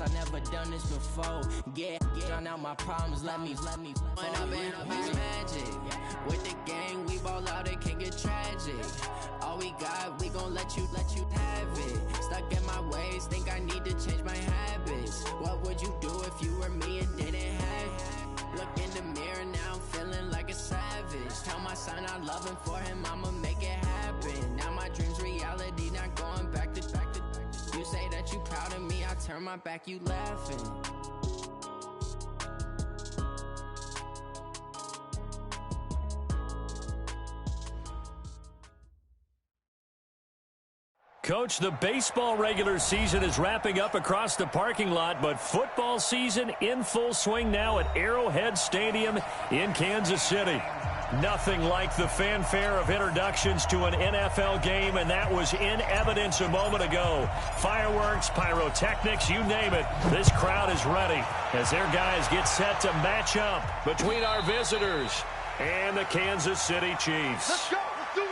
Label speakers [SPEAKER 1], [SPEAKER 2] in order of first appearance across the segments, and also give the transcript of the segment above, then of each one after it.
[SPEAKER 1] I never done this before. Get drown out my problems, let me When I've been up is magic. With the gang, we ball out, it can get tragic. All we got, we gon' let you have it. Stuck in my ways, think I need to change my habits. What would you do if you were me and didn't have it? Look in the mirror, now I'm feeling like a savage. Tell my son I love him, for him I'ma make it happen. Now my dream's reality, not going back to. You say that you proud of me, I turn my back, you laughing.
[SPEAKER 2] Coach, the baseball regular season is wrapping up across the parking lot, but football season in full swing now at Arrowhead Stadium in Kansas City. Nothing like the fanfare of introductions to an NFL game, and that was in evidence a moment ago. Fireworks, pyrotechnics, you name it. This crowd is ready as their guys get set to match up between our visitors and the Kansas City Chiefs.
[SPEAKER 3] Let's go. Let's do it.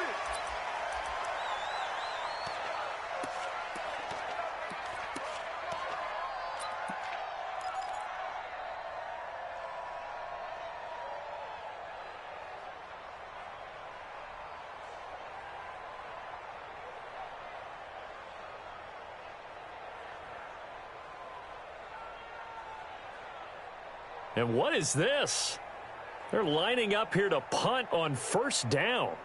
[SPEAKER 2] And what is this? They're lining up here to punt on first down.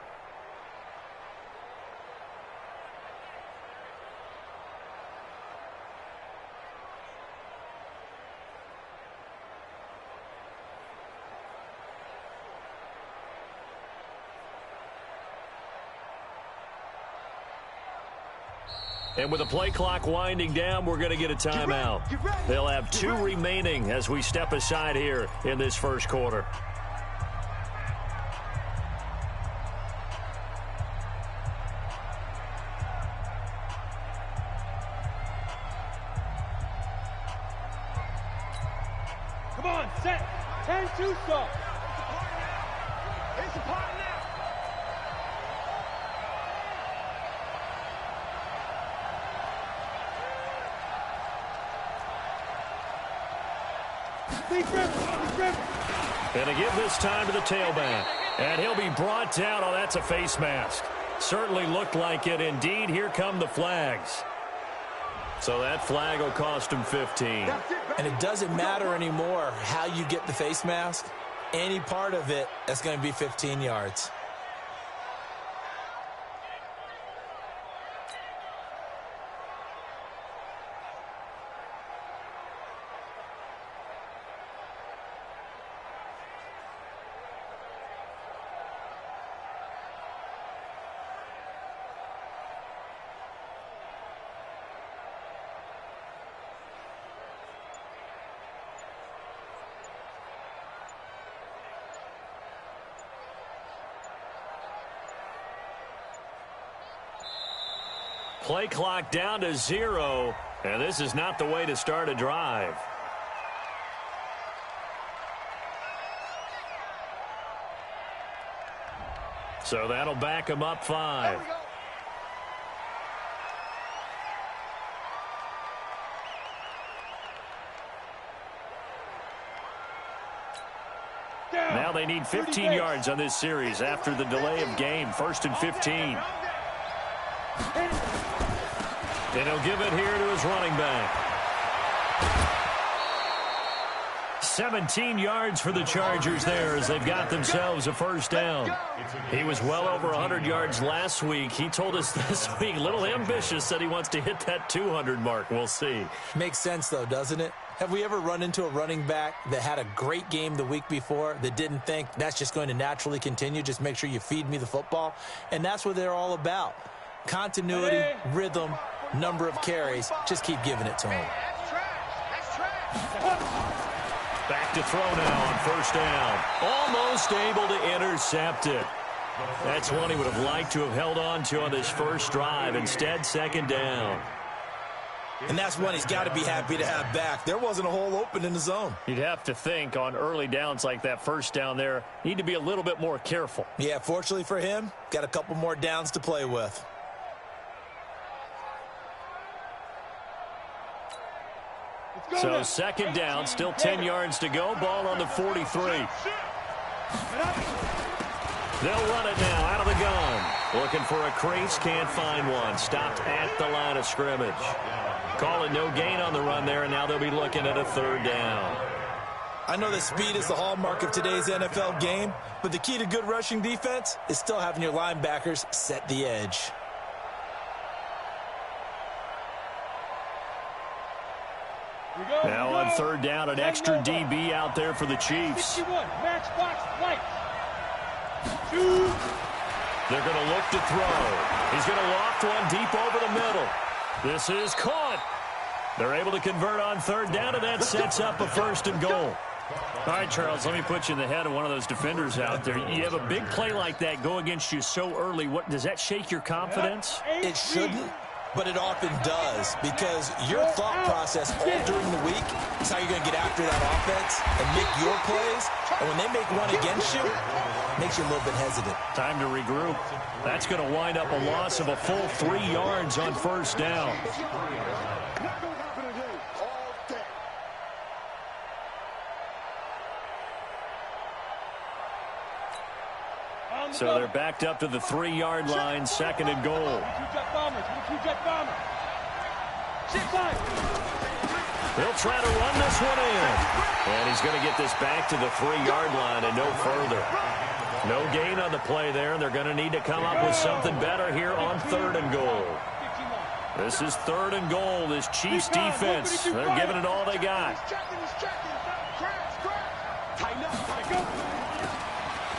[SPEAKER 2] And with the play clock winding down, we're going to get a timeout. They'll have 2 remaining as we step aside here in this first quarter.
[SPEAKER 3] Come on, set. 10-2 stop. It's a part now.
[SPEAKER 2] And to give this time to the tailback. And he'll be brought down. Oh, that's a face mask. Certainly looked like it. Indeed, here come the flags. So that flag will cost him 15.
[SPEAKER 4] And it doesn't matter anymore how you get the face mask. Any part of it, that's going to be 15 yards.
[SPEAKER 2] Play clock down to 0, and this is not the way to start a drive. So that'll back him up 5. Now they need 15 yards on this series after the delay of game. 1st and 15. And he'll give it here to his running back. 17 yards for the Chargers there as they've got themselves a first down. He was well over 100 yards last week. He told us this week, a little ambitious, said he wants to hit that 200 mark. We'll see.
[SPEAKER 4] Makes sense, though, doesn't it? Have we ever run into a running back that had a great game the week before that didn't think that's just going to naturally continue? Just make sure you feed me the football. And that's what they're all about. Continuity, rhythm, number of carries. Just keep giving it to him.
[SPEAKER 2] Back to throw now on first down. Almost able to intercept it. That's one he would have liked to have held on to on this first drive. Instead, second down.
[SPEAKER 4] And that's one he's got to be happy to have back. There wasn't a hole open in the zone.
[SPEAKER 2] You'd have to think on early downs like that first down there, need to be a little bit more careful.
[SPEAKER 4] Yeah, fortunately for him, got a couple more downs to play with.
[SPEAKER 2] So second down, still 10 yards to go. Ball on the 43. They'll run it now out of the gun. Looking for a crease, can't find one. Stopped at the line of scrimmage. Call it no gain on the run there, and now they'll be looking at a third down.
[SPEAKER 4] I know that speed is the hallmark of today's NFL game, but the key to good rushing defense is still having your linebackers set the edge.
[SPEAKER 2] Now on third down, an extra DB out there for the Chiefs.
[SPEAKER 3] 61, matchbox white.
[SPEAKER 2] They're going to look to throw. He's going to loft one deep over the middle. This is caught. They're able to convert on third down, and that sets up a first and goal. All right, Charles, let me put you in the head of one of those defenders out there. You have a big play like that go against you so early. What does that shake your confidence?
[SPEAKER 4] It shouldn't, but it often does, because your thought process all during the week is how you're going to get after that offense and make your plays. And when they make one against you, it makes you a little bit hesitant.
[SPEAKER 2] Time to regroup. That's going to wind up a loss of a full 3 yards on first down. So they're backed up to the 3-yard line, second and goal. They'll try to run this one in. And he's going to get this back to the 3-yard line and no further. No gain on the play there, and they're going to need to come up with something better here on third and goal. This is third and goal. This Chiefs defense, they're giving it all they got.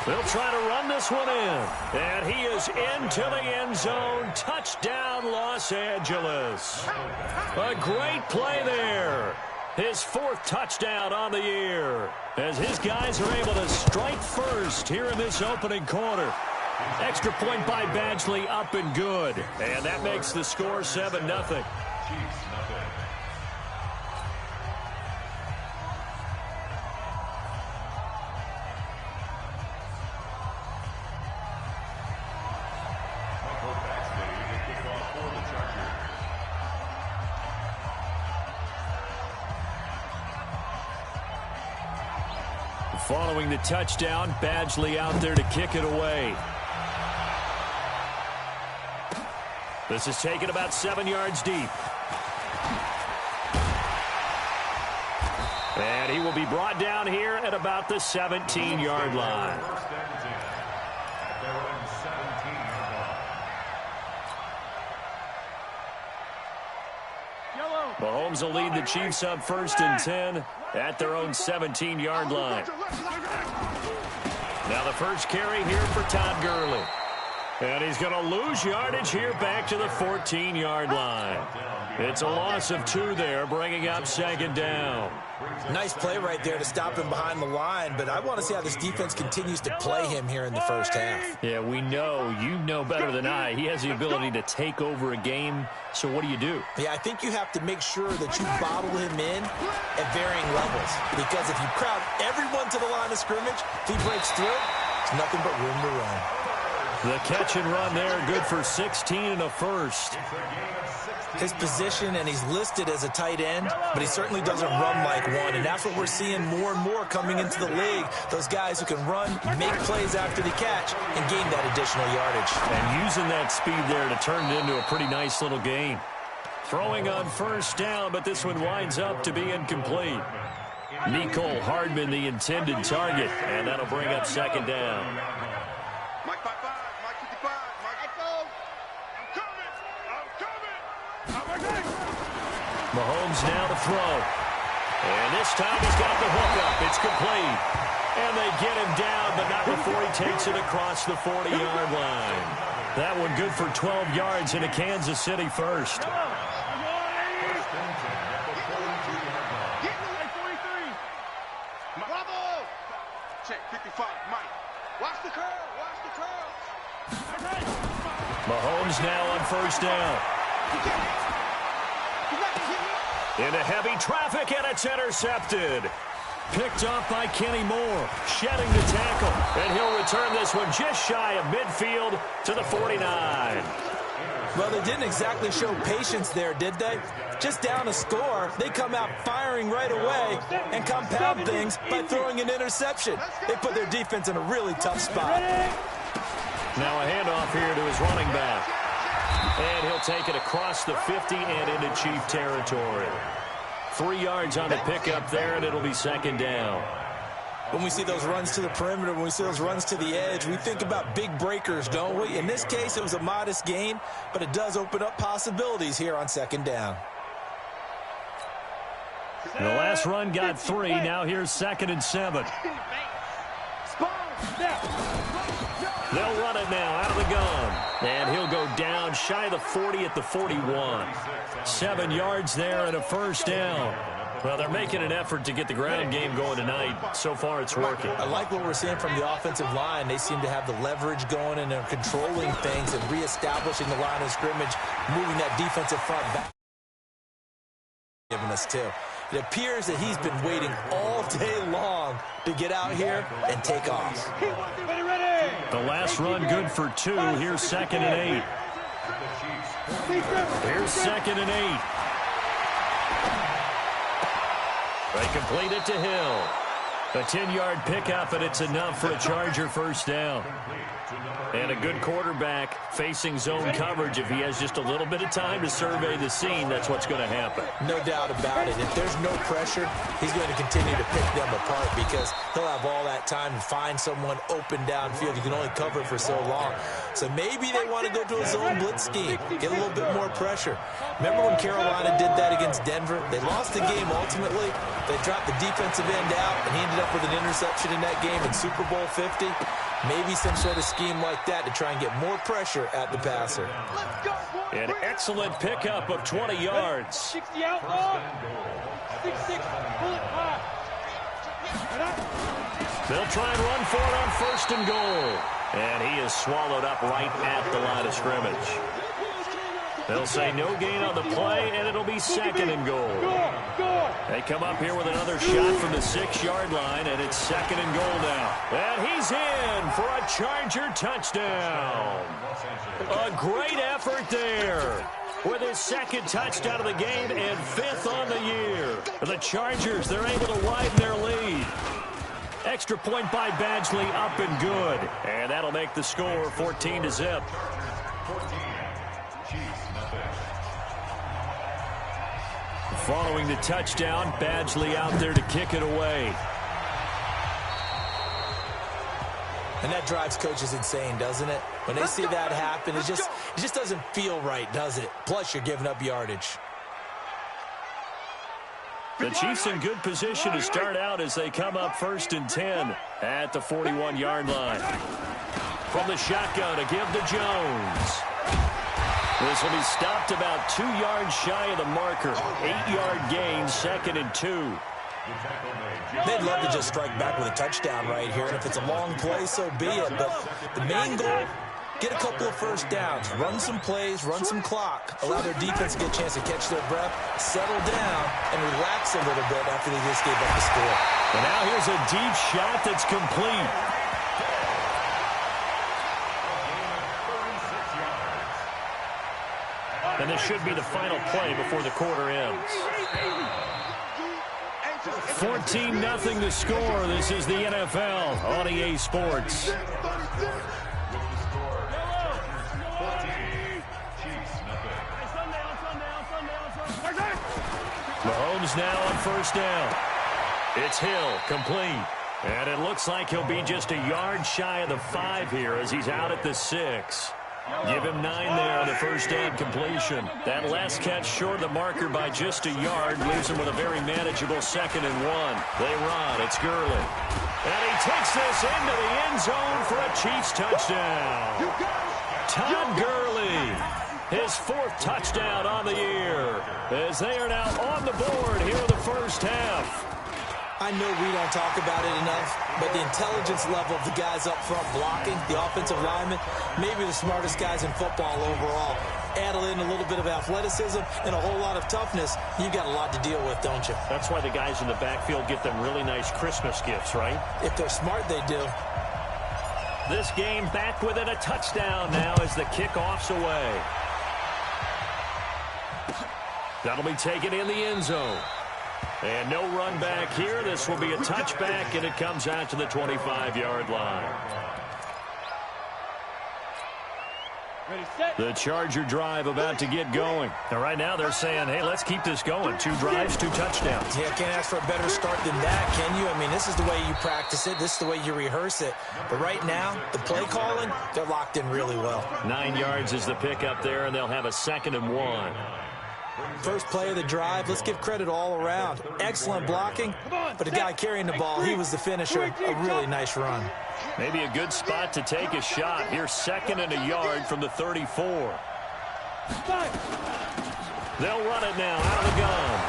[SPEAKER 2] They'll try to run this one in. And he is into the end zone. Touchdown, Los Angeles. A great play there. His 4th touchdown on the year, as his guys are able to strike first here in this opening quarter. Extra point by Badgley, up and good. And that makes the score 7-0. Following the touchdown, Badgley out there to kick it away. This is taken about 7 yards deep. And he will be brought down here at about the 17-yard line. Mahomes will lead the Chiefs up 1st and 10 at their own 17-yard line. Now the first carry here for Todd Gurley. And he's going to lose yardage here back to the 14-yard line. It's a loss of 2 there, bringing up second down.
[SPEAKER 4] Nice play right there to stop him behind the line, but I want to see how this defense continues to play him here in the first half.
[SPEAKER 2] Yeah, we know. You know better than I. He has the ability to take over a game, so what do you do?
[SPEAKER 4] Yeah, I think you have to make sure that you bottle him in at varying levels, because if you crowd everyone to the line of scrimmage, if he breaks through, it's nothing but room to run.
[SPEAKER 2] The catch and run there, good for 16 and a first.
[SPEAKER 4] His position, and he's listed as a tight end, but he certainly doesn't run like one, and that's what we're seeing more and more coming into the league. Those guys who can run, make plays after the catch, and gain that additional yardage.
[SPEAKER 2] And using that speed there to turn it into a pretty nice little game. Throwing on first down, but this one winds up to be incomplete. Nicole Hardman, the intended target, and that'll bring up second down. Mahomes now to throw. And this time he's got the hook up. It's complete. And they get him down, but not before he takes it across the 40-yard line. That one good for 12 yards into Kansas City first.
[SPEAKER 5] Check 55, Mike. Watch the curl. Watch the curl.
[SPEAKER 2] Mahomes now on first down. Into heavy traffic, and it's intercepted. Picked off by Kenny Moore, shedding the tackle. And he'll return this one just shy of midfield to the 49.
[SPEAKER 4] Well, they didn't exactly show patience there, did they? Just down a score, they come out firing right away and compound things by throwing an interception. They put their defense in a really tough spot.
[SPEAKER 2] Now a handoff here to his running back. And he'll take it across the 50 and into Chief territory. 3 yards on the pickup there, and it'll be second down.
[SPEAKER 4] When we see those runs to the perimeter, when we see those runs to the edge, we think about big breakers, don't we? In this case, it was a modest gain, but it does open up possibilities here on second down.
[SPEAKER 2] The last run got 3. Now here's 2nd and 7. They'll run it now out of the gun. And he'll go down shy of the 40 at the 41. 7 yards there and a first down. Well, they're making an effort to get the ground game going tonight. So far, it's working.
[SPEAKER 4] I like what we're seeing from the offensive line. They seem to have the leverage going, and they're controlling things and reestablishing the line of scrimmage, moving that defensive front back. Giving us too. It appears that he's been waiting all day long to get out here and take off.
[SPEAKER 2] The last run good for 2. Here's 2nd and 8. Here's 2nd and 8. They complete it to Hill. A 10-yard pickup, and it's enough for a Charger first down. And a good quarterback facing zone coverage. If he has just a little bit of time to survey the scene, that's what's going to happen.
[SPEAKER 4] No doubt about it. If there's no pressure, he's going to continue to pick them apart because he'll have all that time to find someone open downfield. You can only cover it for so long. So maybe they want to go to a zone blitz scheme, get a little bit more pressure. Remember when Carolina did that against Denver? They lost the game ultimately. They dropped the defensive end out, and he ended up with an interception in that game in Super Bowl 50. Maybe some sort of scheme like that to try and get more pressure at the passer.
[SPEAKER 2] An excellent pickup of 20 yards.
[SPEAKER 3] 60 outlaw. 6-6 bullet high.
[SPEAKER 2] They'll try and run for it on 1st and goal. And he is swallowed up right at the line of scrimmage. They'll say no gain on the play, and it'll be 2nd and goal. They come up here with another shot from the 6-yard line, and it's 2nd and goal now. And he's in for a Charger touchdown. A great effort there with his 2nd touchdown of the game and 5th on the year. The Chargers, they're able to widen their lead. Extra point by Badgley, up and good. And that'll make the score 14-0. Following the touchdown, Badgley out there to kick it away.
[SPEAKER 4] And that drives coaches insane, doesn't it? When they see that happen, it just doesn't feel right, does it? Plus, you're giving up yardage.
[SPEAKER 2] The Chiefs in good position to start out as they come up 1st and 10 at the 41-yard line. From the shotgun, a give to Jones. This will be stopped about 2 yards shy of the marker. 8-yard gain, 2nd and 2.
[SPEAKER 4] They'd love to just strike back with a touchdown right here, and if it's a long play, so be it. But the main goal, get a couple of first downs, run some plays, run some clock, allow their defense to get a chance to catch their breath, settle down, and relax a little bit after they just gave up the score.
[SPEAKER 2] And now here's a deep shot that's complete. And this should be the final play before the quarter ends. 14-0 the score. This is the NFL on EA Sports. Mahomes now on 1st down. It's Hill, complete. And it looks like he'll be just a yard shy of the 5 here as he's out at the 6. Give him 9 there on the first down completion. That last catch short of the marker by just a yard leaves him with a very manageable 2nd and 1. They run. It's Gurley. And he takes this into the end zone for a Chiefs touchdown. Todd Gurley, his 4th touchdown on the year, as they are now on the board here in the first half.
[SPEAKER 4] I know we don't talk about it enough, but the intelligence level of the guys up front blocking, the offensive linemen, maybe the smartest guys in football overall. Add in a little bit of athleticism and a whole lot of toughness, you've got a lot to deal with, don't you?
[SPEAKER 2] That's why the guys in the backfield get them really nice Christmas gifts, right?
[SPEAKER 4] If they're smart, they do.
[SPEAKER 2] This game back within a touchdown now as the kickoff's away. That'll be taken in the end zone. And no run back here. This will be a touchback, and it comes out to the 25-yard line. The Charger drive about to get going. And right now they're saying, hey, let's keep this going. 2 drives, 2 touchdowns.
[SPEAKER 4] Yeah, can't ask for a better start than that, can you? I mean, this is the way you practice it. This is the way you rehearse it. But right now, the play calling, they're locked in really well.
[SPEAKER 2] 9 yards is the pickup there, and they'll have a 2nd and 1.
[SPEAKER 4] First play of the drive, let's give credit all around. Excellent blocking, but the guy carrying the ball, he was the finisher. A really nice run.
[SPEAKER 2] Maybe a good spot to take a shot. Here's 2nd and a yard from the 34. They'll run it now out of the gun.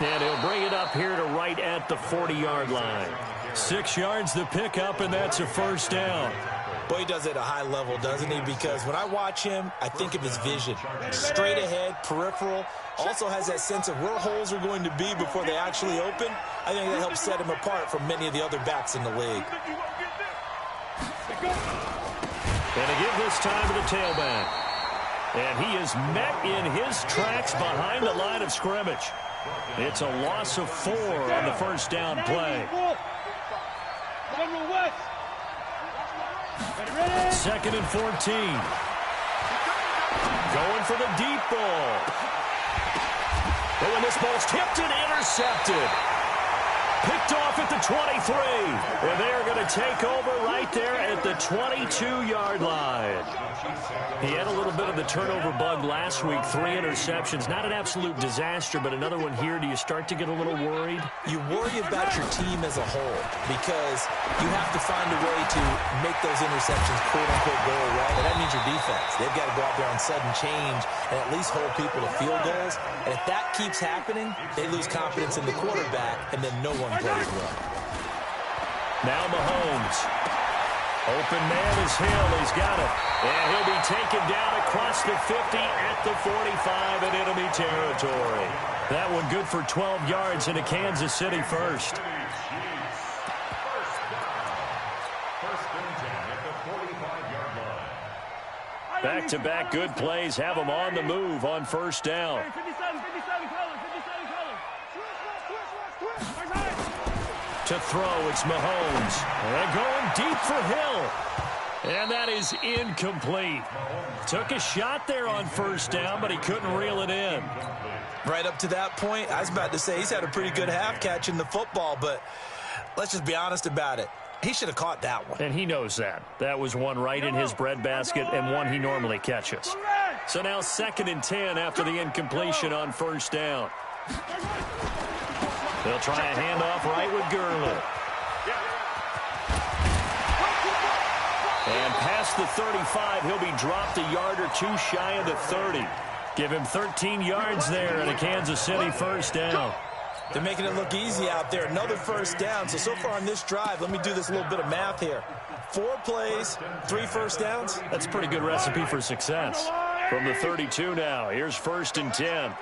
[SPEAKER 2] And he'll bring it up here to right at the 40-yard line. 6 yards the pickup, and that's a first down.
[SPEAKER 4] Boy, he does it at a high level, doesn't he? Because when I watch him, I think of his vision. Straight ahead, peripheral. Also has that sense of where holes are going to be before they actually open. I think that helps set him apart from many of the other backs in the league.
[SPEAKER 2] And a give this time to the tailback. And he is met in his tracks behind the line of scrimmage. It's a loss of 4 on the first down play. 2nd and 14. Going for the deep ball. But when this ball's tipped and intercepted. Picked off at the 23. And they're going to take over right there at the 22-yard line. He had a little bit of the turnover bug last week. 3 interceptions. Not an absolute disaster, but another one here. Do you start to get a little worried?
[SPEAKER 4] You worry about your team as a whole because you have to find a way to make those interceptions quote-unquote go away. And that means your defense. They've got to go out there on sudden change and at least hold people to field goals. And if that keeps happening, they lose confidence in the quarterback, and then no one plays well.
[SPEAKER 2] Now Mahomes. Open man is Hill. He's got it. And he'll be taken down across the 50 at the 45 in enemy territory. That one good for 12 yards into Kansas City first. Back-to-back good plays have them on the move on first down. To throw, it's Mahomes. And going deep for Hill. And that is incomplete. Took a shot there on first down, but he couldn't reel it in.
[SPEAKER 4] Right up to that point, I was about to say he's had a pretty good half catching the football, but let's just be honest about it. He should have caught that one.
[SPEAKER 2] And he knows that. That was one right in his breadbasket and one he normally catches. So now 2nd and 10 after the incompletion on first down. They'll try a handoff right with Gurley. And past the 35, he'll be dropped a yard or 2 shy of the 30. Give him 13 yards there and a Kansas City first down.
[SPEAKER 4] They're making it look easy out there. Another first down. So far on this drive, let me do this little bit of math here. 4 plays, 3 first downs.
[SPEAKER 2] That's a pretty good recipe for success. From the 32 now, here's 1st and 10.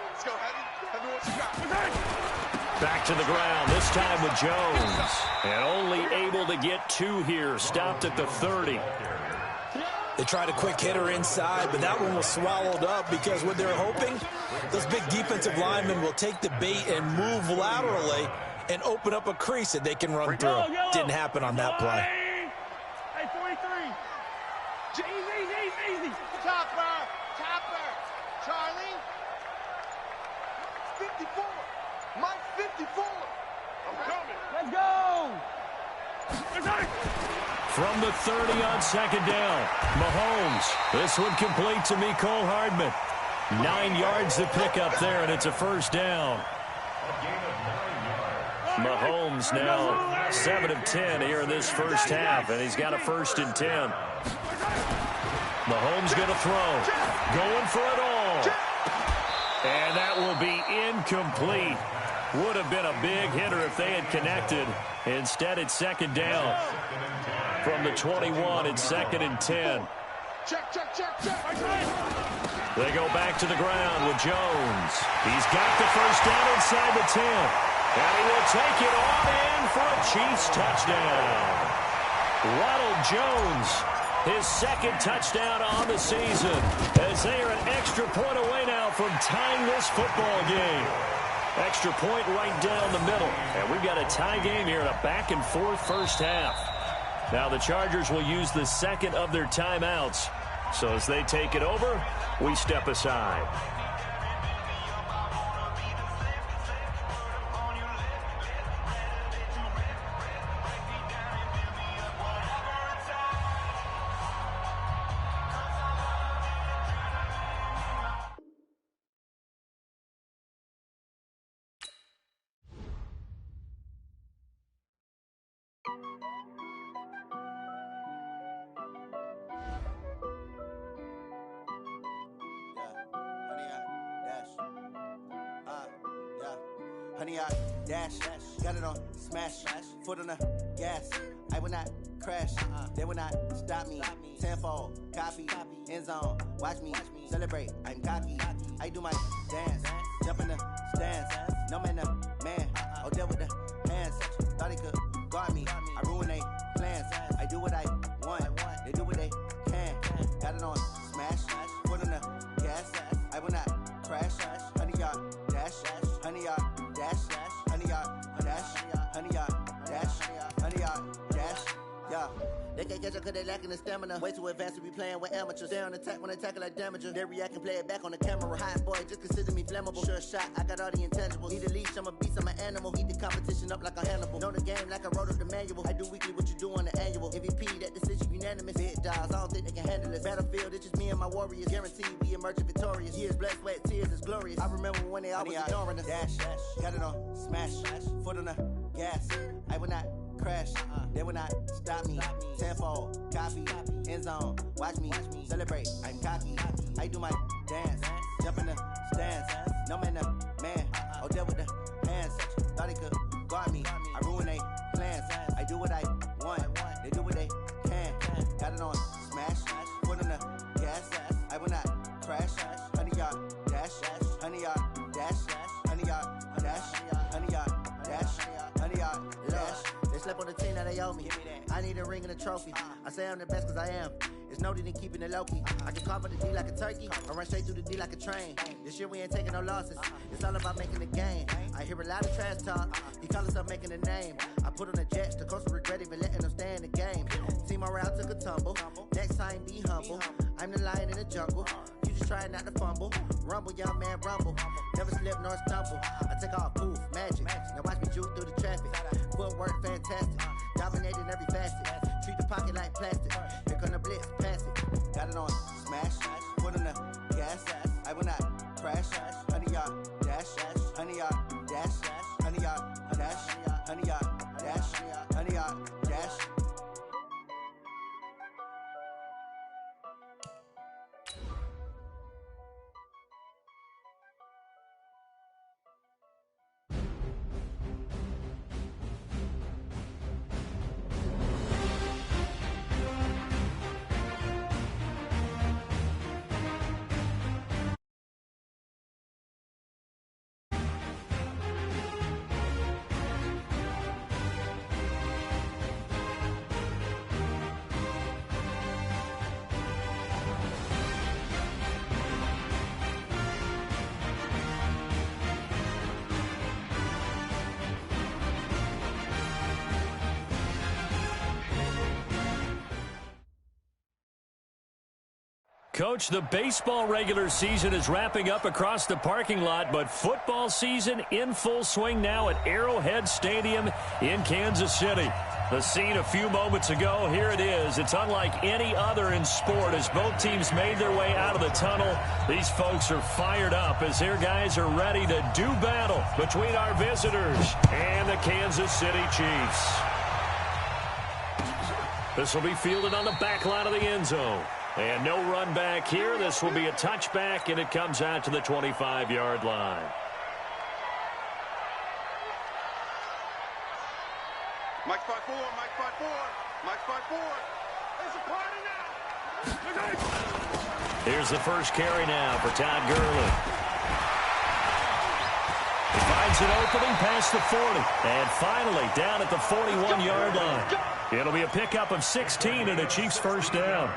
[SPEAKER 2] Back to the ground, this time with Jones. And only able to get 2 here, stopped at the 30.
[SPEAKER 4] They tried a quick hitter inside, but that one was swallowed up because what they're hoping, those big defensive linemen will take the bait and move laterally and open up a crease that they can run through. Didn't happen on that play.
[SPEAKER 3] Hey, 43. Easy. Chopper. Charlie. 54. Mike 54. I'm coming. Let's go.
[SPEAKER 2] From the 30 on 2nd down, Mahomes. This one complete to Mecole Hardman. 9 yards to pick up there, and it's a first down. Mahomes now 7 of 10 here in this first half, and he's got a 1st and 10. Mahomes going to throw. Going for it all. And that will be incomplete. Would have been a big hitter if they had connected. Instead, it's 2nd down. From the 21, it's 2nd and 10.
[SPEAKER 3] Check.
[SPEAKER 2] They go back to the ground with Jones. He's got the first down inside the 10. And he will take it on in for a Chiefs touchdown. Ronald Jones his second touchdown on the season, as they are an extra point away now from tying this football game. Extra point right down the middle. And we've got a tie game here in a back-and-forth first half. Now the Chargers will use the second of their timeouts. So as they take it over, we step aside.
[SPEAKER 6] Honey, I dash, got it on smash, foot on the gas. I will not crash, they will not stop me. Tenfold, copy, end zone, watch me celebrate. I'm cocky, I do my dance, jump in the stands. No man, man, oh deal with the hands. Thought he could guard me, I ruin they plans. I do what I want, they do what they can. Got it on smash, foot on the gas. I will not crash, honey, y'all dash, honey, y'all dash, honey, y'all dash, honey, y'all dash, honey, y'all dash, yeah. They can't catch up cause they lacking the stamina. Way too advanced to be playing with amateurs. They on attack when they tackle like damager. They react and play it back on the camera. Hot boy, just consider me flammable. Sure shot, I got all the intangibles. Need a leash, I'm a beast, I'm an animal. Eat the competition up like a Hannibal. Know the game like I wrote up the manual. I do weekly what you do on the annual. MVP, that decision unanimous. Big dogs, I don't think they can handle it. Battlefield, it's just me and my warriors. Guaranteed we emerge victorious. Years, blood, sweat, tears, is glorious. I remember when they always ignoring us. Dash, got it on smash, foot on the gas. I will not crash, they will not stop me. Tenfold, copy, end zone, watch me celebrate. I'm cocky, I do my dance, jump in the stands. No man, man, oh deal with the hands. Thought he could guard me, I ruin they plans. I do what I want, they do what they can. Got it on smash, foot on the gas. I will not crash, honey, y'all dash, honey, y'all dash, honey, y'all dash, honey, y'all dash, honey, y'all dash. They slept on the team that they owe me. I need a ring and a trophy. I say I'm the best cause I am. It's noted in keeping it low-key. I can cover the D like a turkey. I run straight through the D like a train. This year we ain't taking no losses. It's all about making the game. I hear a lot of trash talk. He call himself making a name. I put on the Jets. The coach will regret even letting them stay in the game. Team morale took a tumble. Next time be humble. I'm the lion in the jungle. You just try not to fumble. Rumble, young man, rumble. Never slip nor stumble. I take off, poof, magic. Now watch me juke through the traffic. Footwork fantastic. Dominating every facet. Treat the pocket like plastic. Here come the blitz, pass it. Got it on smash. Foot on the gas. I will not crash. Honey, y'all dash. Honey, y'all dash. Honey, y'all dash. Honey, y'all dash. Honey, y'all dash.
[SPEAKER 2] Coach, the baseball regular season is wrapping up across the parking lot, but football season in full swing now at Arrowhead Stadium in Kansas City. The scene a few moments ago, here it is. It's unlike any other in sport as both teams made their way out of the tunnel. These folks are fired up as their guys are ready to do battle between our visitors and the Kansas City Chiefs. This will be fielded on the back line of the end zone. And no run back here. This will be a touchback, and it comes out to the 25-yard line.
[SPEAKER 5] Mike spot 4, Mike spot 4, Mike spot 4. It's a party now.
[SPEAKER 2] Here's the first carry now for Todd Gurley. Finds an opening past the 40. And finally down at the 41-yard line. It'll be a pickup of 16 and a Chiefs first down.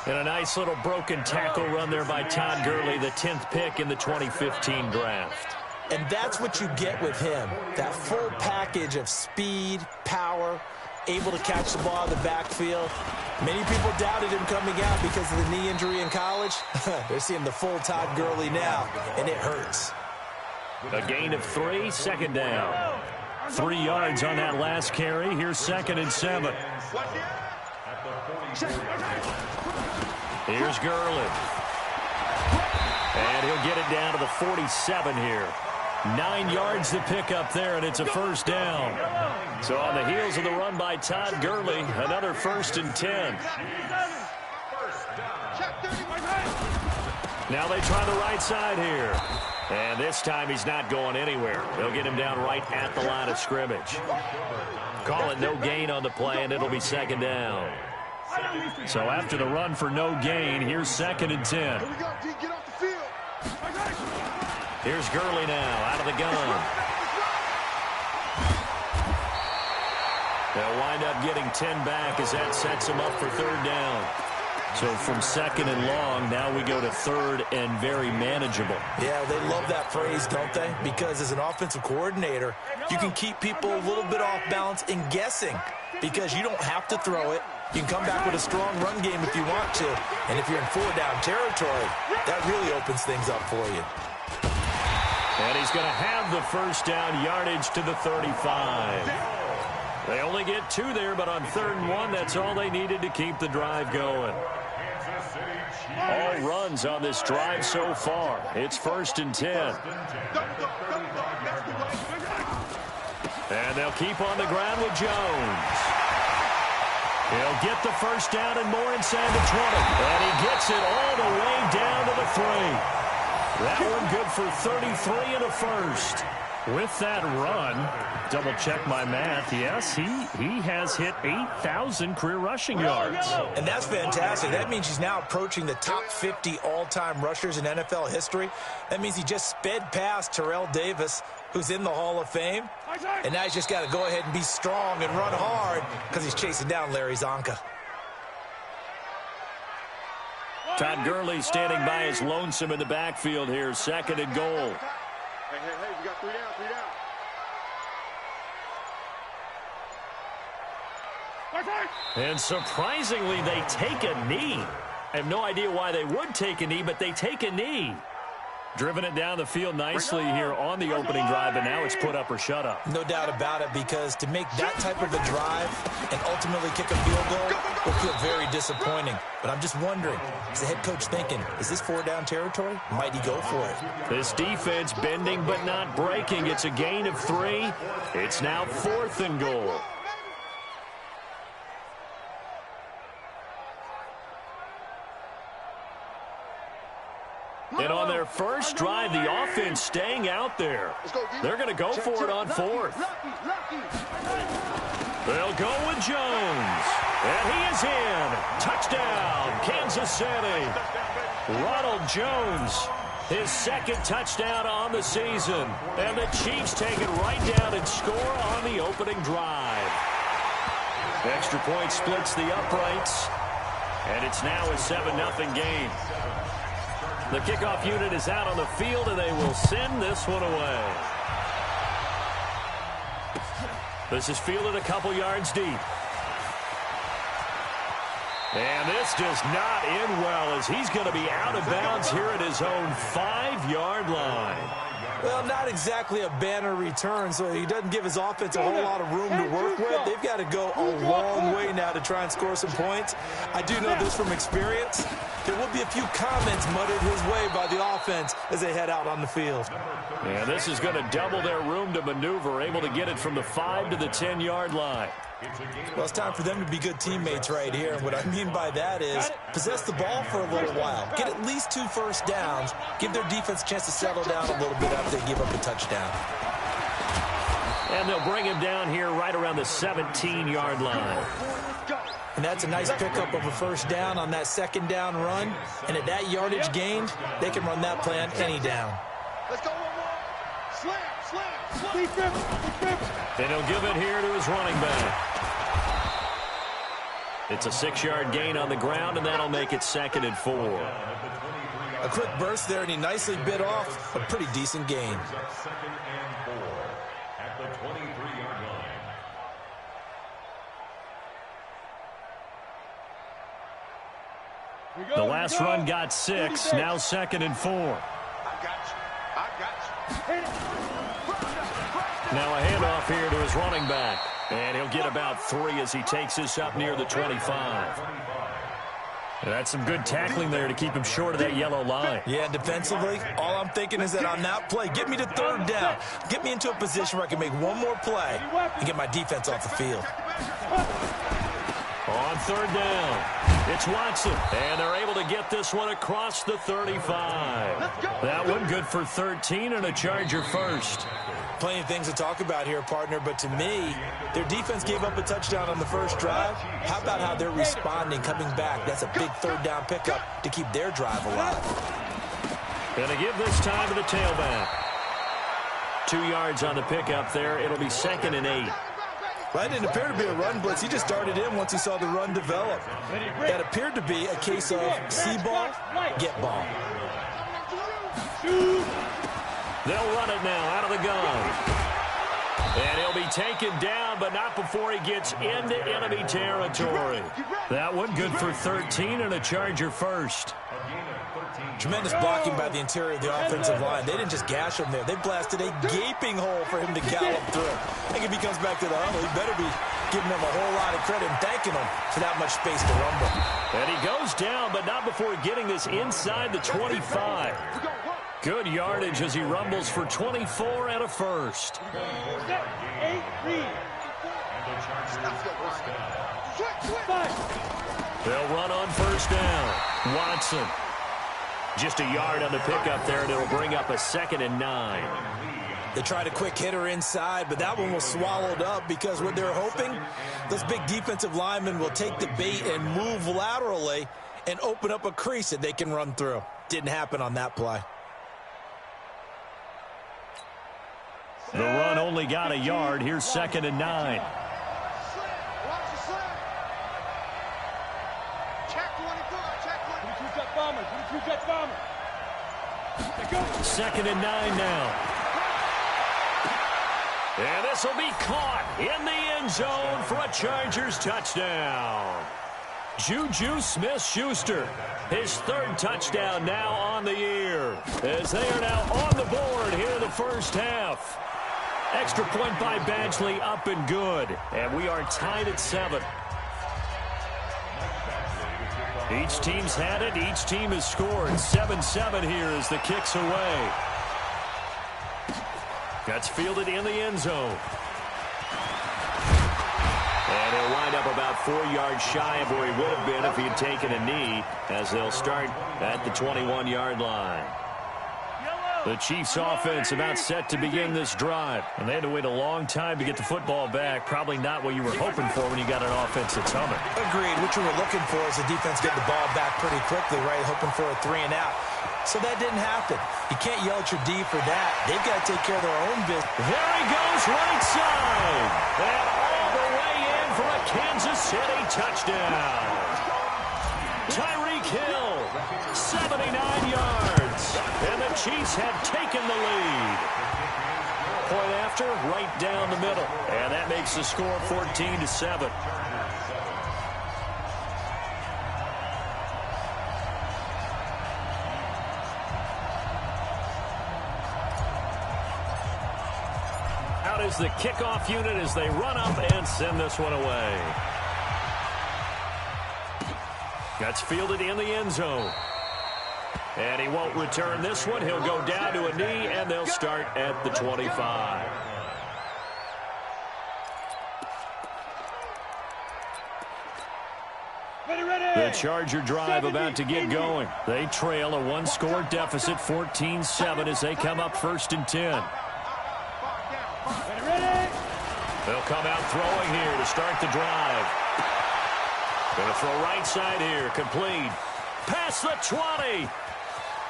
[SPEAKER 2] And a nice little broken tackle run there by Todd Gurley, the 10th pick in the 2015 draft.
[SPEAKER 4] And that's what you get with him, that full package of speed, power, able to catch the ball in the backfield. Many people doubted him coming out because of the knee injury in college. They're seeing the full Todd Gurley now, and it hurts.
[SPEAKER 2] A gain of 3, second down. 3 yards on that last carry. Here's 2nd and 7. Here's Gurley. And he'll get it down to the 47 here. 9 yards to pick up there, and it's a first down. So on the heels of the run by Todd Gurley, another 1st and 10. Now they try the right side here. And this time he's not going anywhere. They'll get him down right at the line of scrimmage. Call it no gain on the play, and it'll be 2nd down. So after the run for no gain, here's 2nd and 10.
[SPEAKER 3] Here we go, D, get off the field.
[SPEAKER 2] Here's Gurley now, out of the gun. They'll wind up getting 10 back as that sets him up for 3rd down. So from 2nd and long, now we go to 3rd and very manageable.
[SPEAKER 4] Yeah, they love that phrase, don't they? Because as an offensive coordinator, you can keep people a little bit off balance and guessing because you don't have to throw it. You can come back with a strong run game if you want to. And if you're in 4-down territory, that really opens things up for you.
[SPEAKER 2] And he's going to have the first down yardage to the 35. They only get 2 there, but on 3rd and 1, that's all they needed to keep the drive going. All runs on this drive so far. It's 1st and 10. And they'll keep on the ground with Jones. He'll get the first down and more inside the 20. And he gets it all the way down to the 3. That one good for 33 and a first. With that run, double check my math, yes, he has hit 8,000 career rushing yards.
[SPEAKER 4] And that's fantastic. That means he's now approaching the top 50 all-time rushers in NFL history. That means he just sped past Terrell Davis, who's in the Hall of Fame. And now he's just got to go ahead and be strong and run hard because he's chasing down Larry Zonka.
[SPEAKER 2] Todd Gurley standing by his lonesome in the backfield here, 2nd and goal.
[SPEAKER 3] Hey, we got 3 down, 3 down.
[SPEAKER 2] And surprisingly, they take a knee. I have no idea why they would take a knee, but they take a knee. Driven it down the field nicely here on the opening drive, and now it's put up or shut up.
[SPEAKER 4] No doubt about it, because to make that type of a drive and ultimately kick a field goal will feel very disappointing. But I'm just wondering, is the head coach thinking, is this 4-down territory? Might he go for it?
[SPEAKER 2] This defense bending but not breaking. It's a gain of 3. It's now 4th and goal. And on their first drive, the offense staying out there. They're going to go for it on 4th. They'll go with Jones. And he is in. Touchdown, Kansas City. Ronald Jones, his 2nd touchdown on the season. And the Chiefs take it right down and score on the opening drive. Extra point splits the uprights. And it's now a 7-0 game. The kickoff unit is out on the field, and they will send this one away. This is fielded a couple yards deep. And this does not end well, as he's going to be out of bounds here at his own 5-yard line.
[SPEAKER 4] Well, not exactly a banner return, so he doesn't give his offense a whole lot of room to work with. They've got to go a long way now to try and score some points. I do know this from experience. There will be a few comments muttered his way by the offense as they head out on the field.
[SPEAKER 2] And this is going to double their room to maneuver, able to get it from the 5 to the 10-yard line.
[SPEAKER 4] Well, it's time for them to be good teammates right here. And what I mean by that is possess the ball for a little while. Get at least 2 first downs. Give their defense a chance to settle down a little bit after they give up a touchdown.
[SPEAKER 2] And they'll bring him down here right around the 17-yard line.
[SPEAKER 4] And that's a nice pickup of a first down on that 2nd down run. And at that yardage gained, they can run that play on any down.
[SPEAKER 3] Let's go one more. Slam.
[SPEAKER 2] And he'll give it here to his running back. It's a 6-yard gain on the ground, and that'll make it 2nd and 4.
[SPEAKER 4] A quick burst there, and he nicely bit off a pretty decent gain.
[SPEAKER 7] 2nd and 4 at the 23-yard line.
[SPEAKER 2] The last run got 6, now 2nd and 4.
[SPEAKER 5] I got you.
[SPEAKER 2] Now a handoff here to his running back. And he'll get about 3 as he takes this up near the 25. That's some good tackling there to keep him short of that yellow line.
[SPEAKER 4] Yeah, and defensively, all I'm thinking is that on that play, get me to 3rd down. Get me into a position where I can make one more play and get my defense off the field.
[SPEAKER 2] On 3rd down, it's Watson, and they're able to get this one across the 35. That one good for 13 and a Charger first.
[SPEAKER 4] Plenty of things to talk about here, partner, but to me, their defense gave up a touchdown on the first drive. How about how they're responding, coming back? That's a big 3rd down pickup to keep their drive alive.
[SPEAKER 2] Going to give this time to the tailback. 2 yards on the pickup there. It'll be 2nd and 8.
[SPEAKER 4] Well, that didn't appear to be a run blitz. He just started in once he saw the run develop. That appeared to be a case of see ball, get ball.
[SPEAKER 2] They'll run it now out of the gun. And he'll be taken down, but not before he gets into enemy territory. That one good for 13 and a Charger first.
[SPEAKER 4] Tremendous blocking by the interior of the offensive line. They didn't just gash him there. They blasted a gaping hole for him to gallop through. I think if he comes back to the huddle, he better be giving them a whole lot of credit and thanking them for that much space to rumble.
[SPEAKER 2] And he goes down, but not before getting this inside the 25. Good yardage as he rumbles for 24 and a first. They'll run on 1st down. Watson. Just a yard on the pickup there, and it'll bring up a 2nd and 9.
[SPEAKER 4] They tried a quick hitter inside, but that one was swallowed up because what they're hoping, those big defensive linemen will take the bait and move laterally and open up a crease that they can run through. Didn't happen on that play.
[SPEAKER 2] The run only got a yard. Here's 2nd and 9. Second and 9 now. And this will be caught in the end zone for a Chargers touchdown. Juju Smith-Schuster, his 3rd touchdown now on the year, as they are now on the board here in the first half. Extra point by Badgley, up and good. And we are tied at 7. Each team's had it. Each team has scored. 7-7 here as the kick's away. That's fielded in the end zone. And he'll wind up about 4 yards shy of where he would have been if he had taken a knee, as they'll start at the 21-yard line. The Chiefs offense about set to begin this drive. And they had to wait a long time to get the football back. Probably not what you were hoping for when you got an offense that's humming.
[SPEAKER 4] Agreed. What you were looking for is the defense getting the ball back pretty quickly, right? Hoping for a 3 and out. So that didn't happen. You can't yell at your D for that. They've got to take care of their own business.
[SPEAKER 2] There he goes, right side. And all the way in for a Kansas City touchdown. Tyreek Hill, 79 yards. And the Chiefs have taken the lead. Point after, right down the middle. And that makes the score 14-7. Out is the kickoff unit as they run up and send this one away. That's fielded in the end zone. And he won't return this one. He'll go down to a knee, and they'll start at the 25. The Charger drive about to get going. They trail a 1-score deficit, 14-7, as they come up 1st and 10. They'll come out throwing here to start the drive. Going to throw right side here, complete. Past the 20.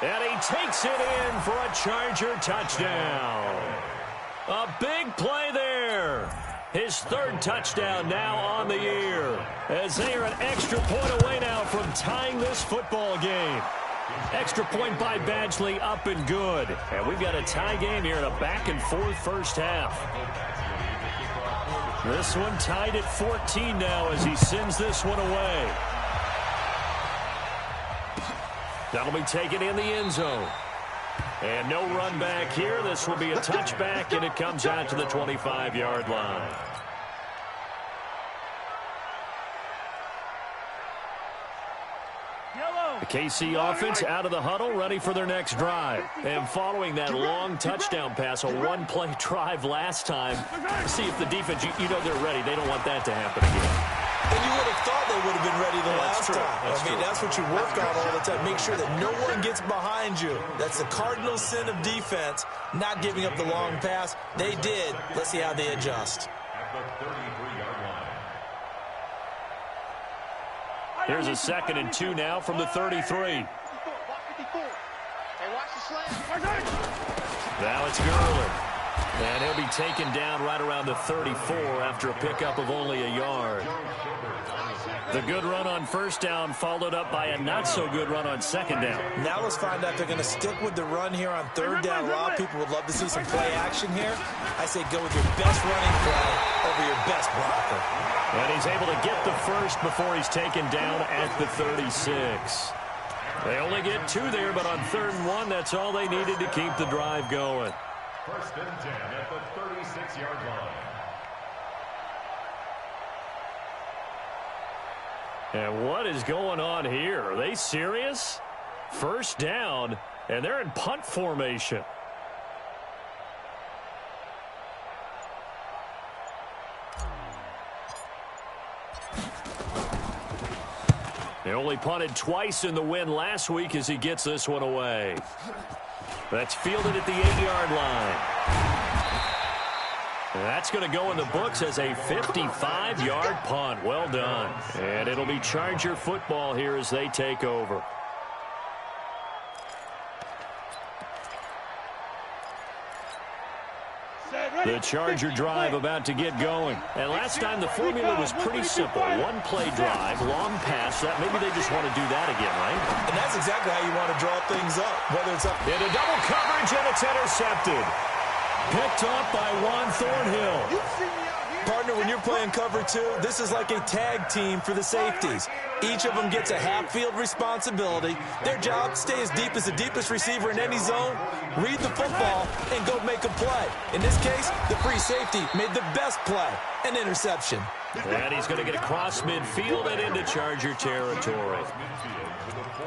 [SPEAKER 2] And he takes it in for a Charger touchdown. A big play there. His third touchdown now on the year, as they are an extra point away now from tying this football game. Extra point by Badgley, up and good. And we've got a tie game here in a back-and-forth first half. This one tied at 14 now as he sends this one away. That'll be taken in the end zone. And no run back here. This will be a touchback, and it comes out to the 25-yard line. The KC offense out of the huddle, ready for their next drive. And following that long touchdown pass, a one-play drive last time, see if the defense, you know they're ready. They don't want that to happen again.
[SPEAKER 4] And you would have thought they would have been ready the last time. That's what you work on all the time. Make sure that no one gets behind you. That's the cardinal sin of defense, not giving up the long pass. They did. Let's see how they adjust.
[SPEAKER 2] Here's a 2nd and 2 now from the 33. Now it's Gurley. And he'll be taken down right around the 34 after a pickup of only a yard. The good run on first down followed up by a not-so-good run on second down.
[SPEAKER 4] Now let's find out if they're going to stick with the run here on third down. A lot of people would love to see some play action here. I say go with your best running play over your best blocker.
[SPEAKER 2] And he's able to get the first before he's taken down at the 36. They only get 2 there, but on 3rd and 1, that's all they needed to keep the drive going.
[SPEAKER 7] 1st and 10 at the 36-yard line.
[SPEAKER 2] And what is going on here? Are they serious? First down, and they're in punt formation. They only punted twice in the win last week as he gets this one away. That's fielded at the 8-yard line. And that's going to go in the books as a 55-yard punt. Well done. And it'll be Charger football here as they take over. The Charger drive about to get going. And last time the formula was pretty simple. One-play drive, long pass. That maybe they just want to do that again, right?
[SPEAKER 4] And that's exactly how you want to draw things up. Whether it's up
[SPEAKER 2] into double coverage, and it's intercepted. Picked off by Juan Thornhill.
[SPEAKER 4] Partner, when you're playing cover 2, this is like a tag team for the safeties. Each of them gets a half-field responsibility. Their job, stay as deep as the deepest receiver in any zone, read the football, and go make a play. In this case, the free safety made the best play, an interception.
[SPEAKER 2] And he's going to get across midfield and into Charger territory.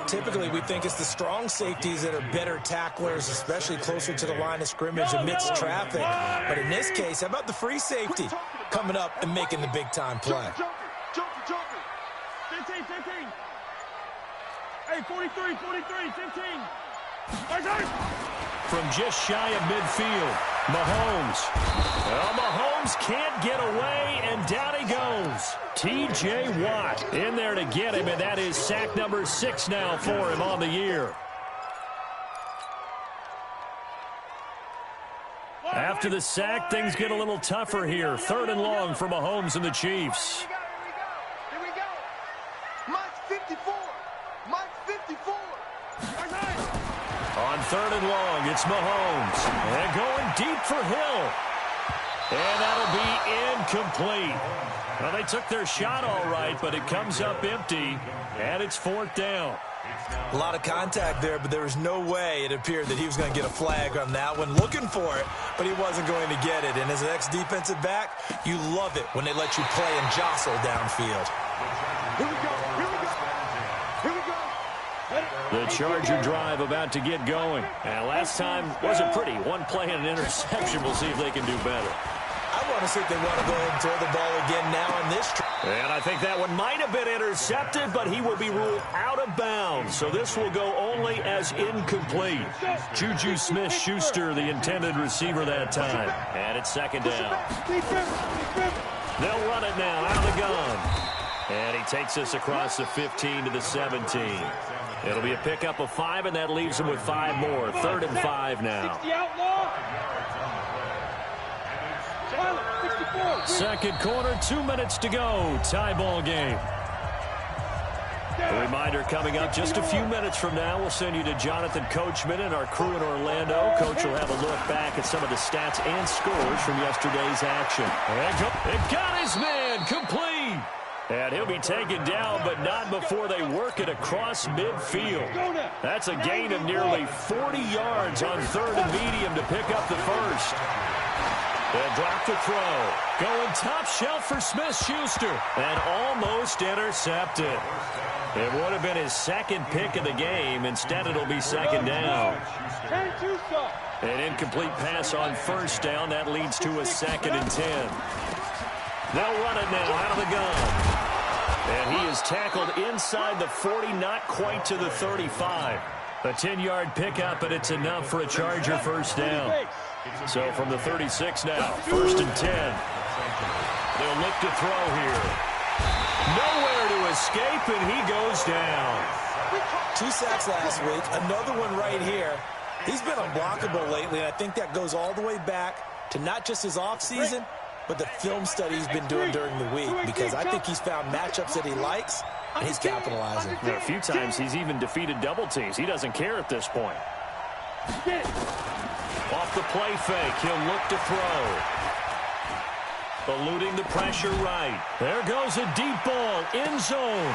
[SPEAKER 4] Typically, we think it's the strong safeties that are better tacklers, especially closer to the line of scrimmage amidst traffic. But in this case, how about the free safety coming up and making the big-time play?
[SPEAKER 3] 15. Hey, 43, 15.
[SPEAKER 2] From just shy of midfield, Mahomes. Well, Mahomes can't get away, and down he goes. T.J. Watt in there to get him, and that is sack number 6 now for him on the year. After the sack, things get a little tougher here. 3rd and long for Mahomes and the Chiefs.
[SPEAKER 3] Here we go. Mike 54.
[SPEAKER 2] On 3rd and long, it's Mahomes. And going deep for Hill. And that'll be incomplete. Well, they took their shot all right, but it comes up empty, and it's 4th down.
[SPEAKER 4] A lot of contact there, but there was no way it appeared that he was going to get a flag on that one. Looking for it, but he wasn't going to get it. And as an ex-defensive back, you love it when they let you play and jostle downfield.
[SPEAKER 3] Here we go.
[SPEAKER 2] The Charger drive about to get going. And last time wasn't pretty. One play and an interception. We'll see if they can do better.
[SPEAKER 4] I want to see if they want to go ahead and throw the ball again now on this try.
[SPEAKER 2] And I think that one might have been intercepted, but he will be ruled out of bounds. So this will go only as incomplete. Juju Smith-Schuster, the intended receiver that time. And it's 2nd down. They'll run it now out of the gun. And he takes us across the 15 to the 17. It'll be a pickup of 5, and that leaves him with 5 more. 3rd and 5 now. Second quarter, 2 minutes to go. Tie ball game. A reminder coming up just a few minutes from now. We'll send you to Jonathan Coachman and our crew in Orlando. Coach will have a look back at some of the stats and scores from yesterday's action. It got his man complete. And he'll be taken down, but not before they work it across midfield. That's a gain of nearly 40 yards on third and medium to pick up the first. They'll drop the throw. Going top shelf for Smith-Schuster. And almost intercepted. It would have been his second pick of the game. Instead, it'll be second down. An incomplete pass on first down. That leads to a 2nd and 10. They'll run it now out of the gun. And he is tackled inside the 40, not quite to the 35. A 10-yard pickup, and it's enough for a Charger first down. So from the 36 now, 1st and 10. They'll look to throw here. Nowhere to escape, and he goes down.
[SPEAKER 4] 2 sacks last week, another one right here. He's been unblockable lately, and I think that goes all the way back to not just his offseason, but the film study he's been doing during the week, because I think he's found matchups that he likes, and he's capitalizing.
[SPEAKER 2] A few times he's even defeated double teams. He doesn't care at this point. Off the play fake, he'll look to throw. Eluding the pressure right. There goes a deep ball, end zone.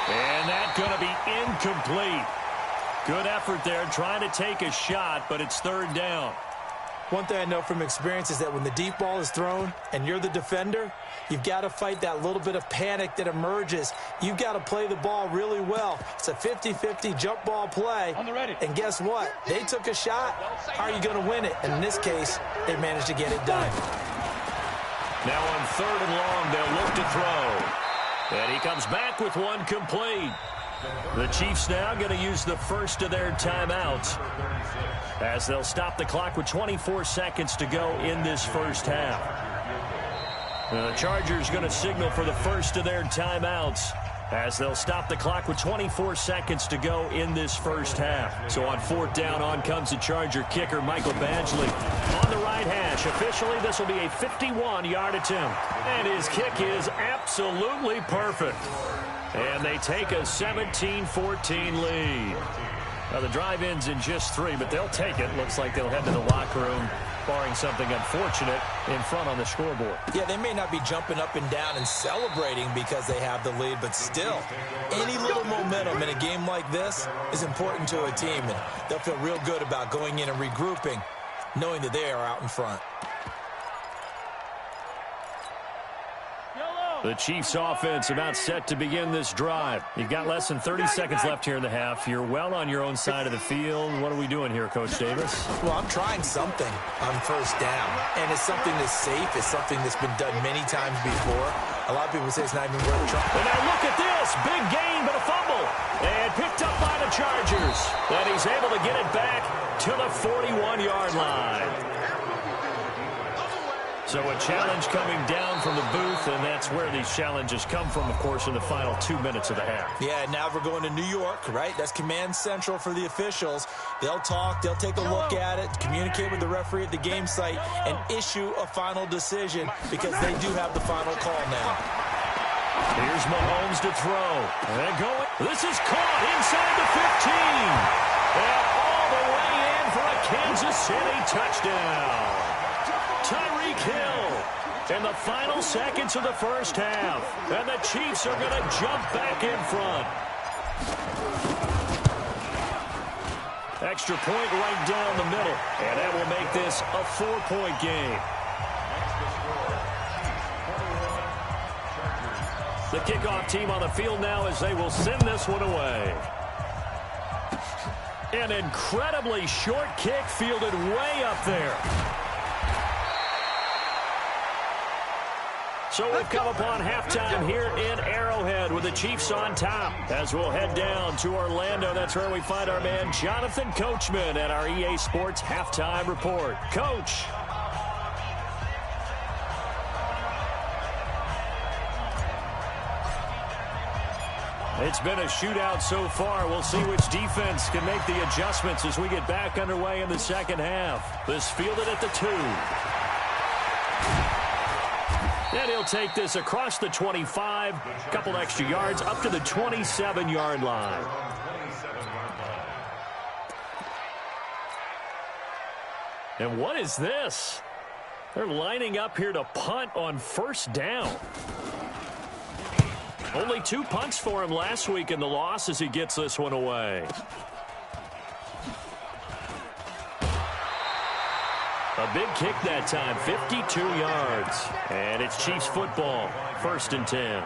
[SPEAKER 2] And that's going to be incomplete. Good effort there, trying to take a shot, but it's 3rd down.
[SPEAKER 4] One thing I know from experience is that when the deep ball is thrown and you're the defender, you've got to fight that little bit of panic that emerges. You've got to play the ball really well. It's a 50-50 jump ball play. And guess what? They took a shot. How are you going to win it? And in this case, they managed to get it done.
[SPEAKER 2] Now on 3rd and long, they'll look to throw. And he comes back with one complete. The Chiefs now going to use the first of their timeouts as they'll stop the clock with 24 seconds to go in this first half. The Chargers going to signal for the first of their timeouts as they'll stop the clock with 24 seconds to go in this first half. So on 4th down, on comes the Charger kicker, Michael Badgley. On the right hash, officially this will be a 51-yard attempt. And his kick is absolutely perfect. And they take a 17-14 lead. Now, the drive ends in just 3, but they'll take it. Looks like they'll head to the locker room, barring something unfortunate, in front on the scoreboard.
[SPEAKER 4] Yeah, they may not be jumping up and down and celebrating because they have the lead, but still, any little momentum in a game like this is important to a team, and they'll feel real good about going in and regrouping, knowing that they are out in front.
[SPEAKER 2] The Chiefs offense about set to begin this drive. You've got less than 30 seconds left here in the half. You're well on your own side of the field. What are we doing here, Coach Davis?
[SPEAKER 4] Well, I'm trying something on first down, and it's something that's safe. It's something that's been done many times before. A lot of people say it's not even worth trying.
[SPEAKER 2] And now look at this. Big gain, but a fumble. And picked up by the Chargers. And he's able to get it back to the 41-yard line. So a challenge coming down from the booth, and that's where these challenges come from, of course, in the final 2 minutes of the half.
[SPEAKER 4] Yeah, now we're going to New York, right? That's command central for the officials. They'll talk, they'll take a look at it, communicate with the referee at the game site, and issue a final decision because they do have the final call now.
[SPEAKER 2] Here's Mahomes to throw. And going. This is caught inside the 15. And all the way in for a Kansas City touchdown. Tyreek Hill in the final seconds of the first half. And the Chiefs are going to jump back in front. Extra point right down the middle. And that will make this a 4-point game. The kickoff team on the field now as they will send this one away. An incredibly short kick fielded way up there. So we've come upon halftime here in Arrowhead with the Chiefs on top. As we'll head down to Orlando, that's where we find our man Jonathan Coachman at our EA Sports Halftime Report. Coach. It's been a shootout so far. We'll see which defense can make the adjustments as we get back underway in the second half. This fielded at the 2. And he'll take this across the 25, a couple extra yards, up to the 27-yard line. And what is this? They're lining up here to punt on first down. Only 2 punts for him last week in the loss as he gets this one away. A big kick that time, 52 yards. And it's Chiefs football, 1st and 10.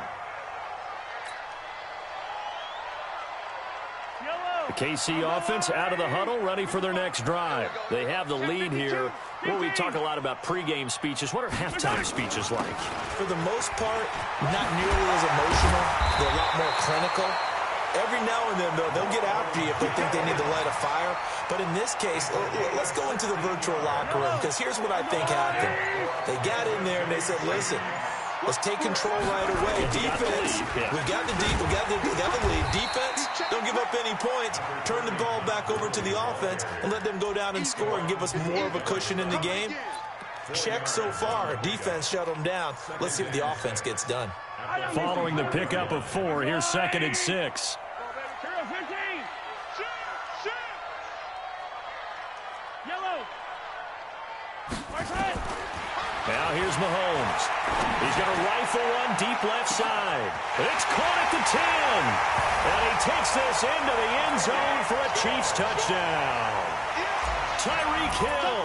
[SPEAKER 2] The KC offense out of the huddle, ready for their next drive. They have the lead here. Well, we talk a lot about pregame speeches. What are halftime speeches like?
[SPEAKER 4] For the most part, not nearly as emotional. They're a lot more clinical. Every now and then, though, they'll get after you if they think they need to light a fire. But in this case, let's go into the virtual locker room, because here's what I think happened. They got in there and they said, listen, let's take control right away. Defense, we got the lead. Defense, don't give up any points. Turn the ball back over to the offense and let them go down and score and give us more of a cushion in the game. Check so far. Defense shut them down. Let's see if the offense gets done.
[SPEAKER 2] Following the pickup of 4, here's 2nd and 6. Now here's Mahomes. He's going to rifle one deep left side. It's caught at the 10. And he takes this into the end zone for a Chiefs touchdown. Tyreek Hill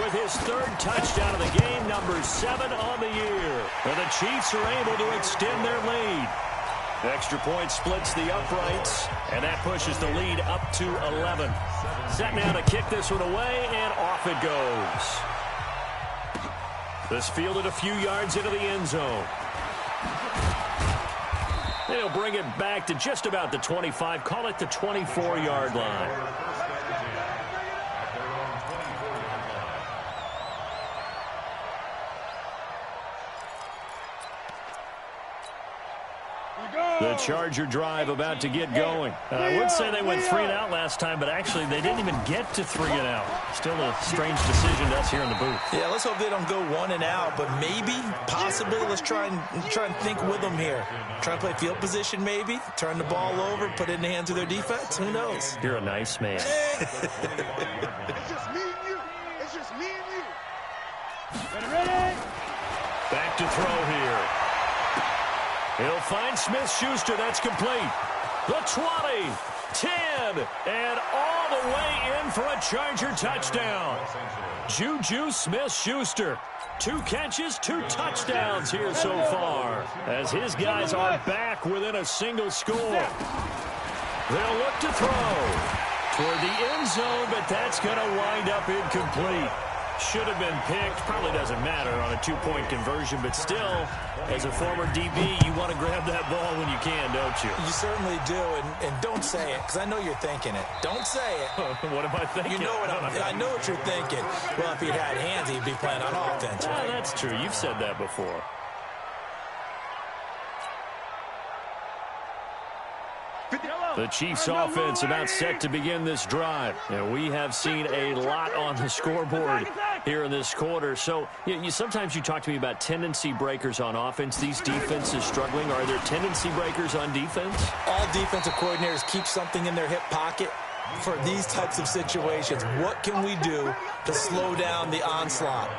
[SPEAKER 2] with his 3rd touchdown of the game, number 7 on the year. And the Chiefs are able to extend their lead. Extra point splits the uprights, and that pushes the lead up to 11. Set now to kick this one away, and off it goes. This fielded a few yards into the end zone. And he'll bring it back to just about the 25, call it the 24-yard line. The Charger drive about to get going. I would say they went 3 and out last time, but actually they didn't even get to 3 and out. Still a strange decision to us here in the booth.
[SPEAKER 4] Yeah, let's hope they don't go 1 and out, but maybe, possibly, let's try and think with them here. Try and play field position maybe, turn the ball over, put it in the hands of their defense. Who knows?
[SPEAKER 2] You're a nice man.
[SPEAKER 5] It's just me and you. It's just me and you.
[SPEAKER 3] Ready?
[SPEAKER 2] Back to throw here. He'll find Smith-Schuster. That's complete. The 20, 10, and all the way in for a Charger touchdown. Juju Smith-Schuster. 2 catches, 2 touchdowns here so far, as his guys are back within a single score. They'll look to throw toward the end zone, but that's going to wind up incomplete. Should have been picked. Probably doesn't matter on a 2-point conversion, but still, as a former DB, you want to grab that ball when you can, don't you?
[SPEAKER 4] You certainly do, and don't say it, because I know you're thinking it. Don't say it.
[SPEAKER 2] What am I thinking?
[SPEAKER 4] You know what I know what you're thinking. Well, if he'd had hands, he'd be playing on offense.
[SPEAKER 2] Right? That's true. You've said that before. The Chiefs offense about set to begin this drive. And we have seen a lot on the scoreboard here in this quarter. So sometimes you talk to me about tendency breakers on offense. These defenses struggling. Are there tendency breakers on defense?
[SPEAKER 4] All defensive coordinators keep something in their hip pocket for these types of situations. What can we do to slow down the onslaught?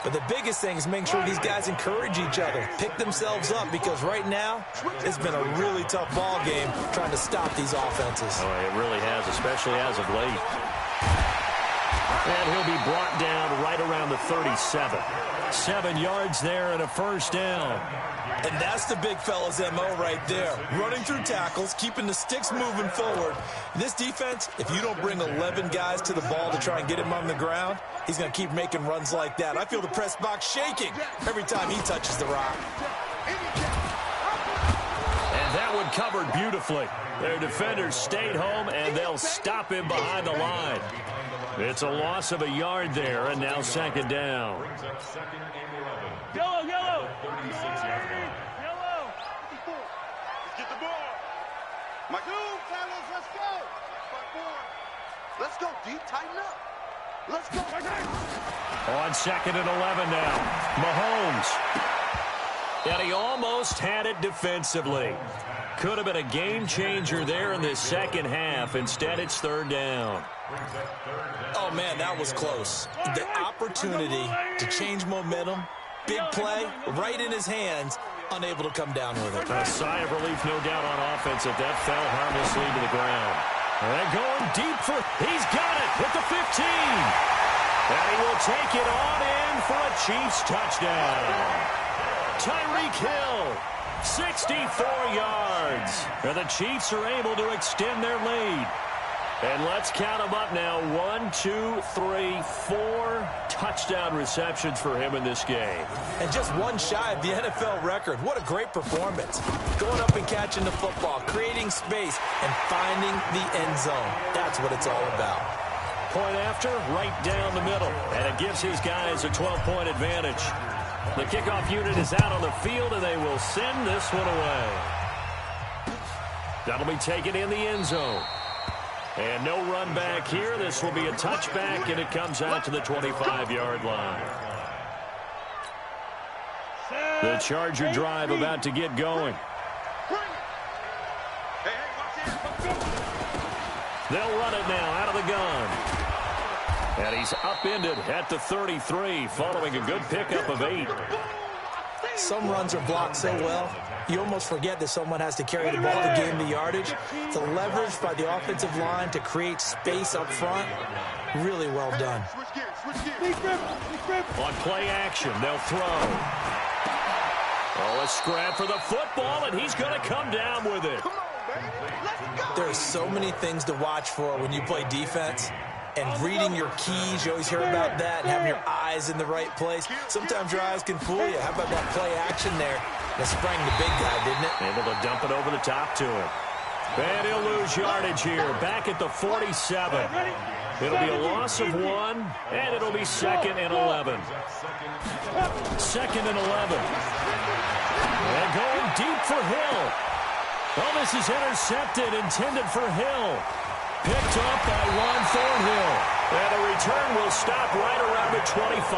[SPEAKER 4] But the biggest thing is making sure these guys encourage each other, pick themselves up, because right now it's been a really tough ball game trying to stop these offenses.
[SPEAKER 2] Oh, it really has, especially as of late. And he'll be brought down right around the 37. 7 yards there and a first down.
[SPEAKER 4] And that's the big fella's MO right there. Running through tackles, keeping the sticks moving forward. This defense, if you don't bring 11 guys to the ball to try and get him on the ground, he's going to keep making runs like that. I feel the press box shaking every time he touches the rock.
[SPEAKER 2] And that one covered beautifully. Their defenders stayed home, and they'll stop him behind the line. It's a loss of a yard there, and now second down.
[SPEAKER 3] Yellow.
[SPEAKER 5] Yellow. Get the ball. Let's go. Let's go, D. Tighten up. Let's go.
[SPEAKER 2] On 2nd and 11 now. Mahomes. And he almost had it defensively. Could have been a game changer there in the second half. Instead, it's third down.
[SPEAKER 4] Oh, man, that was close. The opportunity to change momentum, big play, right in his hands, unable to come down with it.
[SPEAKER 2] A sigh of relief, no doubt, on offense that fell harmlessly to the ground. And going deep for, he's got it at the 15. And he will take it on in for a Chiefs touchdown. Tyreek Hill, 64 yards. And the Chiefs are able to extend their lead. And let's count them up now. 1, 2, 3, 4 touchdown receptions for him in this game.
[SPEAKER 4] And just one shy of the NFL record. What a great performance. Going up and catching the football, creating space, and finding the end zone. That's what it's all about.
[SPEAKER 2] Point after, right down the middle. And it gives his guys a 12-point advantage. The kickoff unit is out on the field, and they will send this one away. That'll be taken in the end zone. And no run back here. This will be a touchback, and it comes out to the 25-yard line. The Charger drive about to get going. They'll run it now out of the gun. And he's upended at the 33, following a good pickup of 8.
[SPEAKER 4] Some runs are blocked so well, you almost forget that someone has to carry the ball to gain the yardage. The leverage by the offensive line to create space up front, really well done.
[SPEAKER 2] On play action, they'll throw. Oh, a scrap for the football, and he's going to come down with it.
[SPEAKER 4] There are so many things to watch for when you play defense. And reading your keys, you always hear about that, and having your eyes in the right place. Sometimes your eyes can fool you. How about that play action there? That sprang the big guy, didn't it?
[SPEAKER 2] Able to dump it over the top to him. And he'll lose yardage here, back at the 47. It'll be a loss of 1, and it'll be 2nd and 11. 2nd and 11. And going deep for Hill. Well, this is intercepted, intended for Hill. Picked up by Juan Thornhill. And a return will stop right around the 25.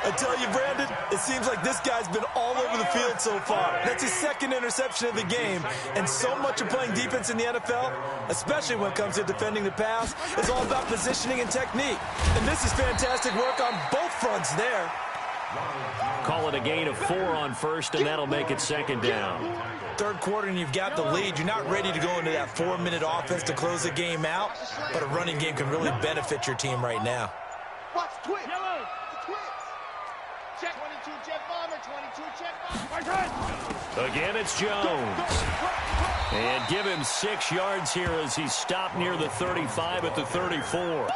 [SPEAKER 4] I tell you, Brandon, it seems like this guy's been all over the field so far. That's his 2nd interception of the game. And so much of playing defense in the NFL, especially when it comes to defending the pass, is all about positioning and technique. And this is fantastic work on both fronts there.
[SPEAKER 2] Call it a gain of 4 on first, and that'll make it 2nd down.
[SPEAKER 4] Third quarter, and you've got the lead. You're not ready to go into that 4-minute offense to close the game out, but a running game can really benefit your team right now.
[SPEAKER 3] Watch twitch. Yellow. Twitch. Check 22, check bomber. 22, check bomber.
[SPEAKER 2] Again, it's Jones. And give him 6 yards here as he's stopped near the 35 at the 34.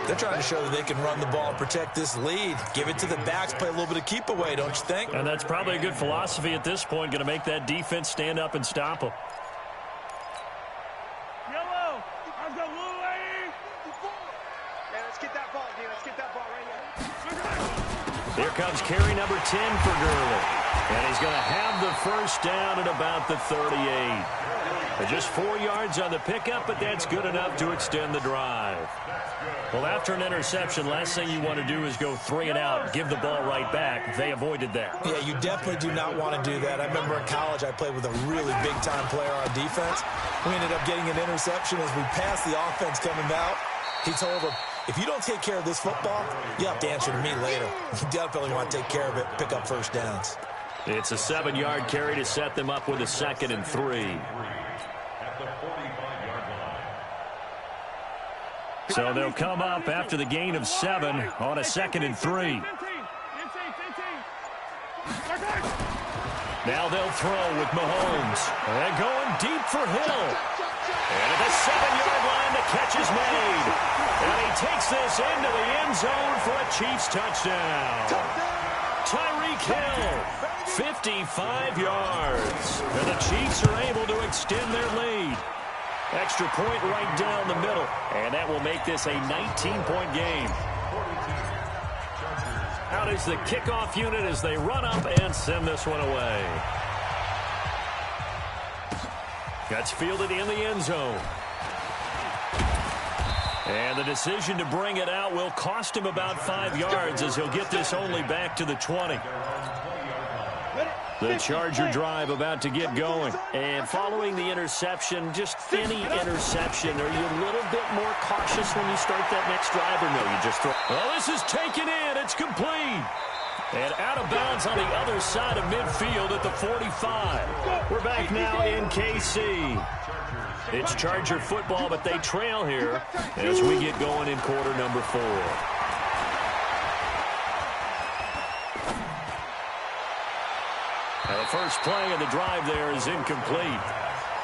[SPEAKER 4] They're trying to show that they can run the ball and protect this lead. Give it to the backs, play a little bit of keep away, don't you think?
[SPEAKER 2] And that's probably a good philosophy at this point, going to make that defense stand up and stop them.
[SPEAKER 3] Yellow. Let's go, Blue Lane. Man, let's get that ball, dude. Let's get that ball right here.
[SPEAKER 2] Here comes carry number 10 for Gurley. And he's going to have the first down at about the 38. Just 4 yards on the pickup, but that's good enough to extend the drive. Well, after an interception, last thing you want to do is go 3 and out, give the ball right back. They avoided that.
[SPEAKER 4] Yeah, you definitely do not want to do that. I remember in college I played with a really big-time player on defense. We ended up getting an interception as we passed the offense coming out. He told him, if you don't take care of this football, you have to answer to me later. You definitely want to take care of it, pick up first downs.
[SPEAKER 2] It's a 7-yard carry to set them up with a 2nd and 3. So they'll come up after the gain of 7 on a 2nd and 3. Now they'll throw with Mahomes. And going deep for Hill. And at the 7-yard line, the catch is made. And he takes this into the end zone for a Chiefs touchdown. Tyreek Hill, 55 yards. And the Chiefs are able to extend their lead. Extra point right down the middle. And that will make this a 19-point game. Out is the kickoff unit as they run up and send this one away. That's fielded in the end zone. And the decision to bring it out will cost him about 5 yards as he'll get this only back to the 20. The Charger drive about to get going. And following the interception, just any interception, are you a little bit more cautious when you start that next drive, or no, you just throw? Well, this is taken in. It's complete. And out of bounds on the other side of midfield at the 45. We're back now in KC. It's Charger football, but they trail here as we get going in quarter number 4. Now the first play of the drive there is incomplete.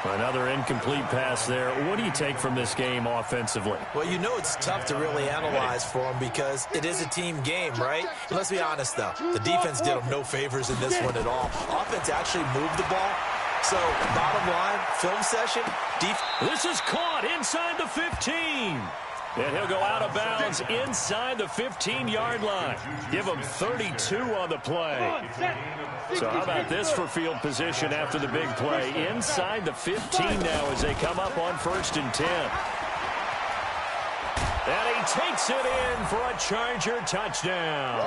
[SPEAKER 2] Another incomplete pass there. What do you take from this game offensively?
[SPEAKER 4] Well, you know it's tough to really analyze for them because it is a team game, right? And let's be honest, though. The defense did them no favors in this one at all. Offense actually moved the ball. So, bottom line, film session,
[SPEAKER 2] this is caught inside the 15. And he'll go out of bounds inside the 15-yard line. Give him 32 on the play. So how about this for field position after the big play? Inside the 15 now as they come up on 1st and 10. And he takes it in for a Charger touchdown.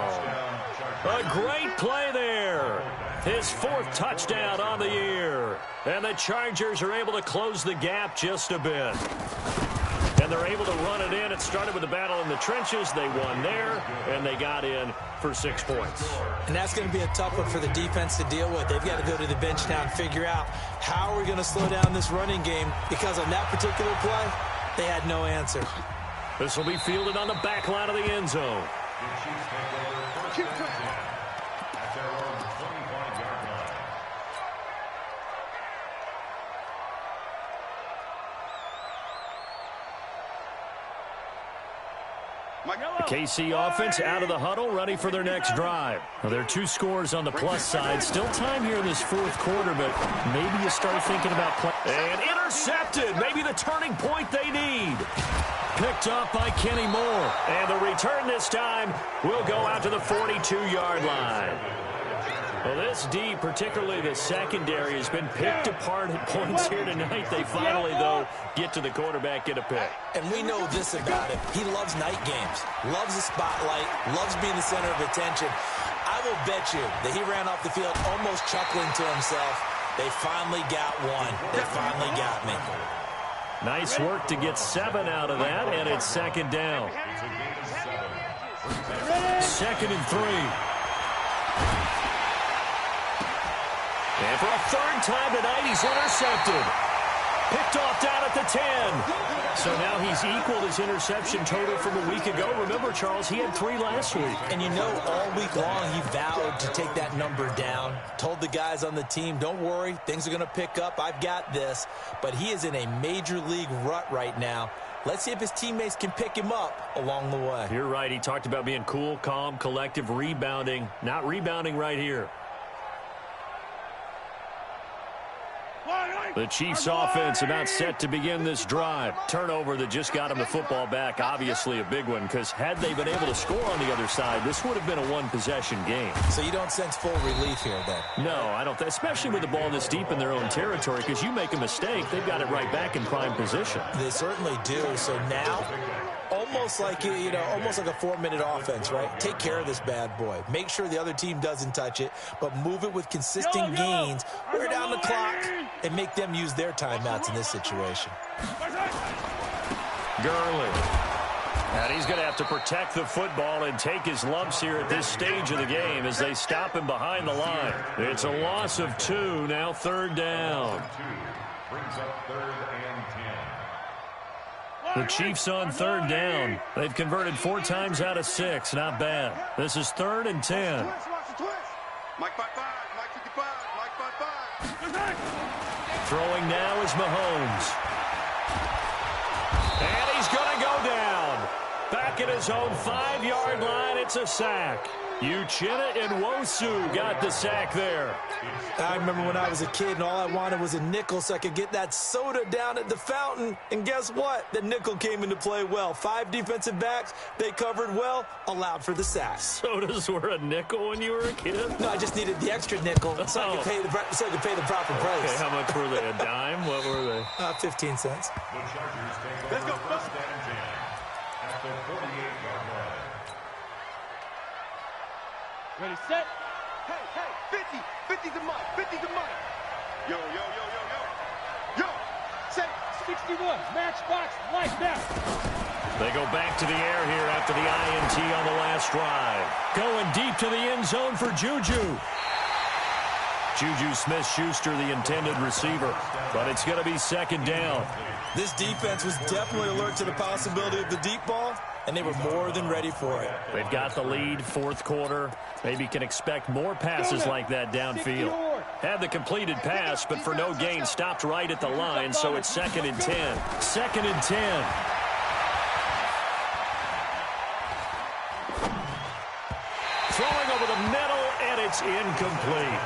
[SPEAKER 2] A great play there. His 4th touchdown on the year. And the Chargers are able to close the gap just a bit. And they're able to run it in. It started with a battle in the trenches. They won there, and they got in for 6 points.
[SPEAKER 4] And that's going to be a tough one for the defense to deal with. They've got to go to the bench now and figure out how are we going to slow down this running game, because on that particular play, they had no answer.
[SPEAKER 2] This will be fielded on the back line of the end zone. The KC offense out of the huddle, ready for their next drive. Well, there are 2 scores on the plus side. Still time here in this 4th quarter, but maybe you start thinking about play. And intercepted. Maybe the turning point they need. Picked up by Kenny Moore. And the return this time will go out to the 42-yard line. Well, this D, particularly the secondary, has been picked apart at points here tonight. They finally, though, get to the quarterback, get a pick.
[SPEAKER 4] And we know this about him. He loves night games, loves the spotlight, loves being the center of attention. I will bet you that he ran off the field almost chuckling to himself. They finally got one. They finally got me.
[SPEAKER 2] Nice work to get 7 out of that, and it's 2nd down. 2nd and 3. And for a 3rd time tonight, he's intercepted. Picked off down at the 10. So now he's equaled his interception total from a week ago. Remember, Charles, he had 3 last week.
[SPEAKER 4] And you know, all week long he vowed to take that number down. Told the guys on the team, don't worry, things are going to pick up. I've got this. But he is in a major league rut right now. Let's see if his teammates can pick him up along the way.
[SPEAKER 2] You're right. He talked about being cool, calm, collective, rebounding. Not rebounding right here. The Chiefs offense about set to begin this drive. Turnover that just got them the football back. Obviously a big one, because had they been able to score on the other side, this would have been a 1-possession game.
[SPEAKER 4] So you don't sense full relief here then?
[SPEAKER 2] No, I don't. Especially with the ball this deep in their own territory, because you make a mistake, they've got it right back in prime position.
[SPEAKER 4] They certainly do. So now, almost like almost like a 4-minute offense, right? Take care of this bad boy. Make sure the other team doesn't touch it, but move it with consistent gains. Wear down the clock and make them use their timeouts in this situation.
[SPEAKER 2] Gurley. And he's going to have to protect the football and take his lumps here at this stage of the game as they stop him behind the line. It's a loss of 2, now 3rd down.
[SPEAKER 7] Brings up 3rd and 10.
[SPEAKER 2] The Chiefs on 3rd down. They've converted 4 times out of 6. Not bad. This is 3rd and 10.
[SPEAKER 5] Mike 5-5, Mike 55, Mike 5-5.
[SPEAKER 2] Throwing now is Mahomes. And he's going to go down. Back at his own 5-yard line, it's a sack. Uchenna Nwosu got the sack there.
[SPEAKER 4] I remember when I was a kid and all I wanted was a nickel so I could get that soda down at the fountain. And guess what? The nickel came into play well. 5 defensive backs, they covered well, allowed for the sack.
[SPEAKER 2] Sodas were a nickel when you were a kid?
[SPEAKER 4] No, I just needed the extra nickel so I could pay the proper price.
[SPEAKER 2] Okay, how much were they? A dime? What were they?
[SPEAKER 4] 15 cents.
[SPEAKER 7] The Chargers take over 1st and 10. the 48-yard line.
[SPEAKER 3] Ready, set. Hey, 50 to Mike, 50 to Mike. Yo. Set. 61, matchbox, like that.
[SPEAKER 2] They go back to the air here after the INT on the last drive. Going deep to the end zone for Juju. Juju Smith-Schuster, the intended receiver, but it's going to be second down.
[SPEAKER 4] This defense was definitely alert to the possibility of the deep ball, and they were more than ready for it.
[SPEAKER 2] They've got the lead, fourth quarter. Maybe can expect more passes like that downfield. Had the completed pass, but for no gain, stopped right at the line, so it's 2nd and 10. 2nd and 10. Throwing over the middle, and it's incomplete.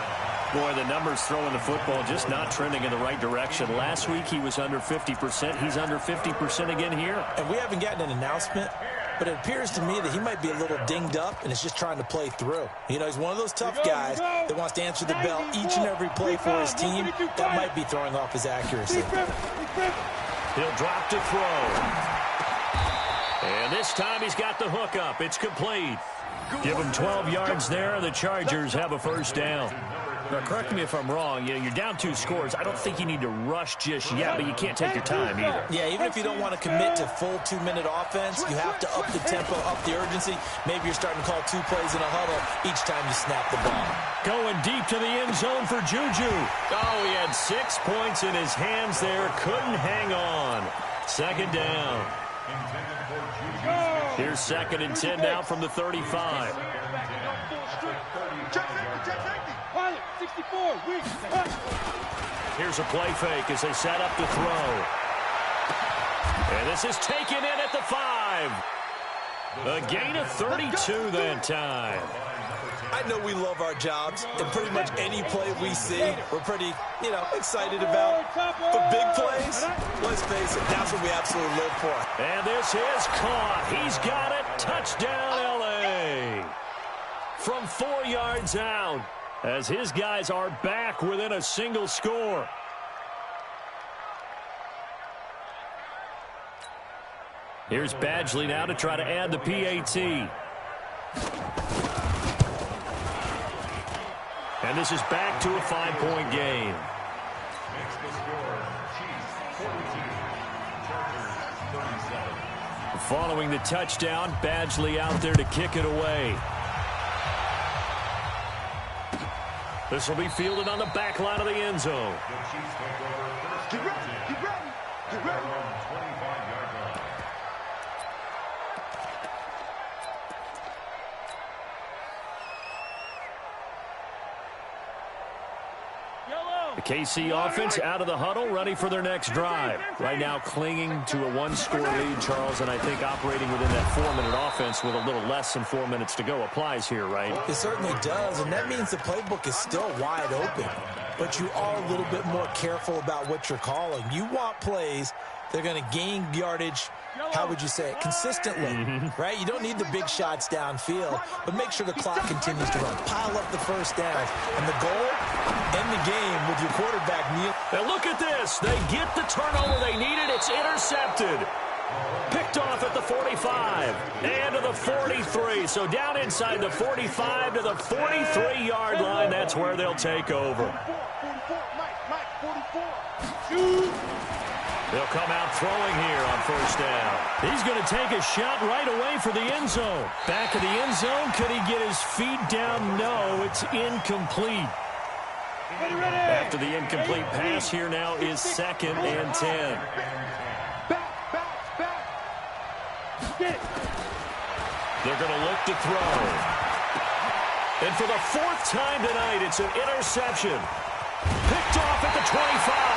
[SPEAKER 2] Boy, the numbers throwing the football just not trending in the right direction. Last week he was under 50%. He's under 50% again here.
[SPEAKER 4] And we haven't gotten an announcement, but it appears to me that he might be a little dinged up and is just trying to play through. You know, he's one of those tough guys that wants to answer the bell each and every play for his team. That might be throwing off his accuracy.
[SPEAKER 2] He'll drop to throw. And this time he's got the hook up. It's complete. Give him 12 yards there. The Chargers have a first down. Now, correct me if I'm wrong. You know, you're down 2 scores. I don't think you need to rush just yet, but you can't take your time either.
[SPEAKER 4] Yeah, even if you don't want to commit to full 2-minute offense, you have to up the tempo, up the urgency. Maybe you're starting to call 2 plays in a huddle each time you snap the ball.
[SPEAKER 2] Going deep to the end zone for Juju. Oh, he had 6 points in his hands there. Couldn't hang on. Second down. Here's 2nd and 10 now from the 35. Here's a play fake as they set up to throw. And this is taken in at the 5. A gain of 32 that time.
[SPEAKER 4] I know we love our jobs, and pretty much any play we see, we're pretty, excited about. But big plays, let's face it, that's what we absolutely live for.
[SPEAKER 2] And this is caught. He's got it. Touchdown, L.A. From 4 yards out, as his guys are back within a single score. Here's Badgley now to try to add the PAT. And this is back to a 5-point game. Following the touchdown, Badgley out there to kick it away. This will be fielded on the back line of the end zone.
[SPEAKER 3] Get ready, get ready, get ready.
[SPEAKER 2] The KC offense out of the huddle, ready for their next drive. Right now clinging to a 1-score lead, Charles, and I think operating within that 4-minute offense with a little less than 4 minutes to go applies here, right?
[SPEAKER 4] It certainly does, and that means the playbook is still wide open. But you are a little bit more careful about what you're calling. You want plays that are going to gain yardage, how would you say it, consistently, right? You don't need the big shots downfield, but make sure the clock continues to run. Pile up the first down. And the goal, end the game with your quarterback, Neil.
[SPEAKER 2] Now look at this. They get the turnover they needed. It's intercepted. Picked off at the 45 and to the 43. So down inside the 45 to the 43-yard line. That's where they'll take over.
[SPEAKER 3] 44, Mike, 44.
[SPEAKER 2] They'll come out throwing here on first down. He's going to take a shot right away for the end zone. Back of the end zone. Could he get his feet down? No, it's incomplete. After the incomplete pass, here now is 2nd and 10. They're going to look to throw. And for the 4th time tonight, it's an interception. Picked off at the 25.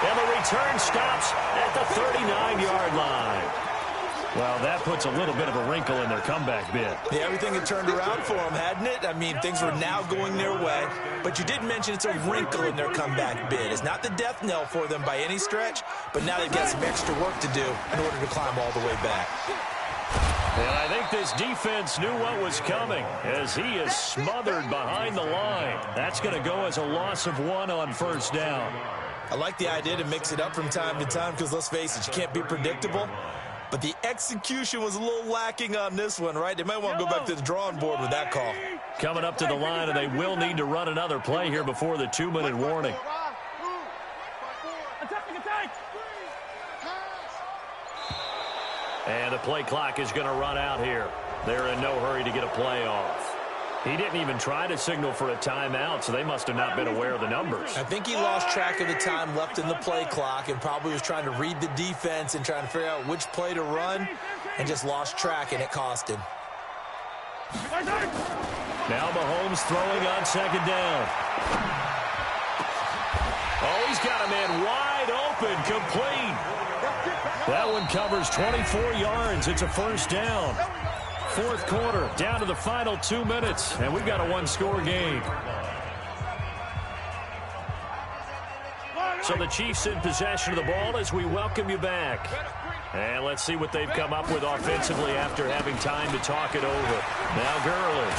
[SPEAKER 2] And the return stops at the 39-yard line. Well, that puts a little bit of a wrinkle in their comeback bid.
[SPEAKER 4] Yeah, everything had turned around for them, hadn't it? I mean, things were now going their way. But you did mention it's a wrinkle in their comeback bid. It's not the death knell for them by any stretch, but now they've got some extra work to do in order to climb all the way back.
[SPEAKER 2] And I think this defense knew what was coming as he is smothered behind the line. That's going to go as a loss of 1 on first down.
[SPEAKER 4] I like the idea to mix it up from time to time because, let's face it, you can't be predictable. but the execution was a little lacking on this one, right? They might want to go back to the drawing board with that call.
[SPEAKER 2] Coming up to the line, and they will need to run another play here before the 2-minute warning. And the play clock is going to run out here. They're in no hurry to get a play off. He didn't even try to signal for a timeout, so they must have not been aware of the numbers.
[SPEAKER 4] I think he lost track of the time left in the play clock and probably was trying to read the defense and trying to figure out which play to run and just lost track, and it cost him.
[SPEAKER 2] Now Mahomes throwing on second down. Oh, he's got a man wide open, complete. That one covers 24 yards. It's a first down. Fourth quarter, down to the final 2 minutes, and we've got a one-score game. So the Chiefs in possession of the ball as we welcome you back. And let's see what they've come up with offensively after having time to talk it over. Now Gurley.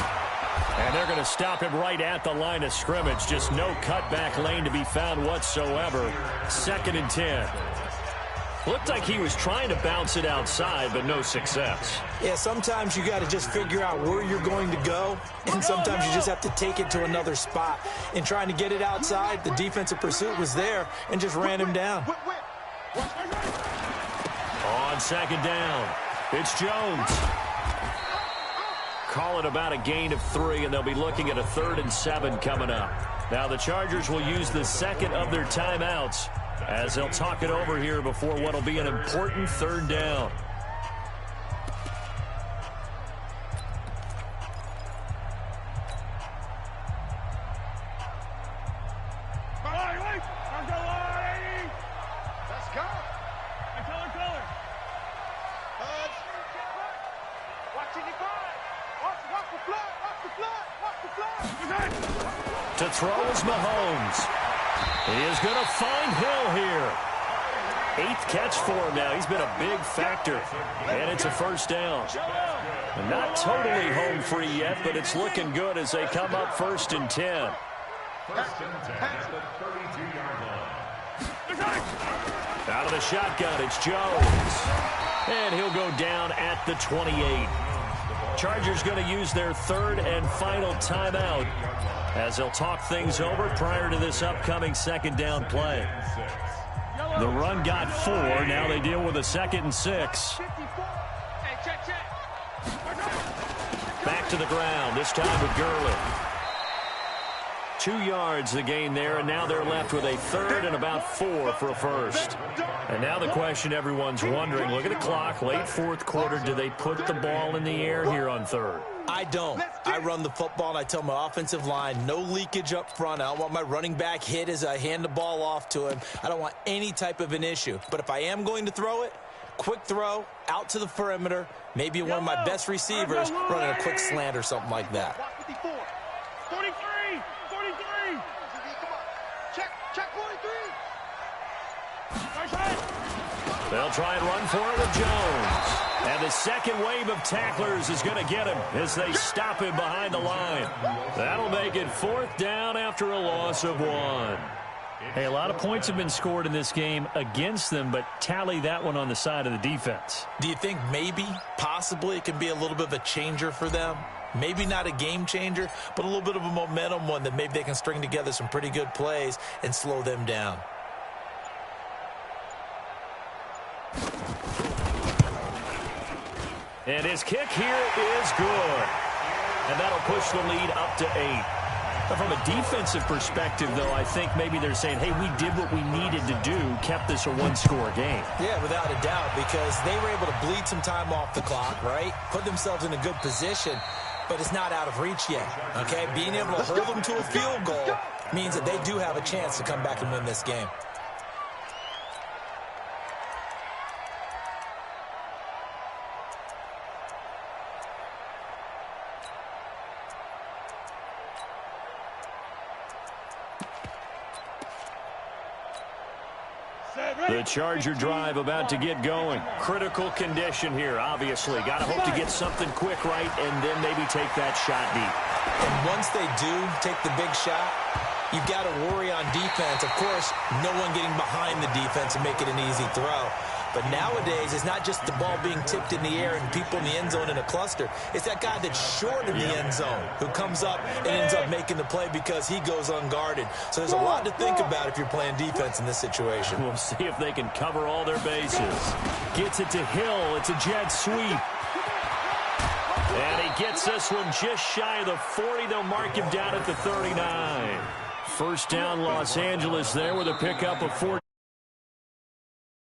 [SPEAKER 2] And they're going to stop him right at the line of scrimmage. Just no cutback lane to be found whatsoever. 2nd and 10. Looked like he was trying to bounce it outside, but no success.
[SPEAKER 4] Yeah, sometimes you got to just figure out where you're going to go, and sometimes you just have to take it to another spot. In trying to get it outside, the defensive pursuit was there and just ran him down.
[SPEAKER 2] On second down, it's Jones. Call it about a gain of 3, and they'll be looking at a 3rd and 7 coming up. Now the Chargers will use the second of their timeouts as they'll talk it over here before what will be an important 3rd down.
[SPEAKER 5] Let's go. Color. Watch it, watch the flood.
[SPEAKER 2] To throw is Mahomes. He is going to find Hill here. 8th catch for him now. He's been a big factor. And it's a first down. Not totally home free yet, but it's looking good as they come up 1st and 10. Out of the shotgun, it's Jones. And he'll go down at the 28. Chargers going to use their 3rd and final timeout as they'll talk things over prior to this upcoming 2nd down play. The run got 4. Now they deal with a 2nd and 6. Back to the ground, this time with Gurley. 2 yards the gain there, and now they're left with a 3rd and about 4 for a 1st. And now the question everyone's wondering, look at the clock, late 4th quarter, do they put the ball in the air here on 3rd?
[SPEAKER 4] I don't. I run the football, and I tell my offensive line, no leakage up front. I don't want my running back hit as I hand the ball off to him. I don't want any type of an issue. But if I am going to throw it, quick throw, out to the perimeter, maybe one of my best receivers running a quick slant or something like that.
[SPEAKER 3] 43. Check 43.
[SPEAKER 2] They'll try and run for it with Jones. And the second wave of tacklers is going to get him as they stop him behind the line. That'll make it 4th down after a loss of 1. Hey, a lot of points have been scored in this game against them, but tally that one on the side of the defense.
[SPEAKER 4] Do you think maybe, possibly, it can be a little bit of a changer for them? Maybe not a game changer, but a little bit of a momentum one that maybe they can string together some pretty good plays and slow them down.
[SPEAKER 2] And his kick here is good. And that'll push the lead up to 8. But from a defensive perspective, though, I think maybe they're saying, hey, we did what we needed to do, kept this a one-score game.
[SPEAKER 4] Yeah, without a doubt, because they were able to bleed some time off the clock, right? Put themselves in a good position, but it's not out of reach yet, okay? Being able to hold them to a field goal means that they do have a chance to come back and win this game.
[SPEAKER 2] The Charger drive about to get going. Critical condition here, obviously. Got to hope to get something quick right and then maybe take that shot deep.
[SPEAKER 4] And once they do take the big shot, you've got to worry on defense. Of course, no one getting behind the defense and make it an easy throw. But nowadays, it's not just the ball being tipped in the air and people in the end zone in a cluster. It's that guy that's short of the end zone who comes up and ends up making the play because he goes unguarded. So there's a lot to think about if you're playing defense in this situation.
[SPEAKER 2] We'll see if they can cover all their bases. Gets it to Hill. It's a jet sweep. And he gets this one just shy of the 40. They'll mark him down at the 39. First down, Los Angeles there with a pickup of 4.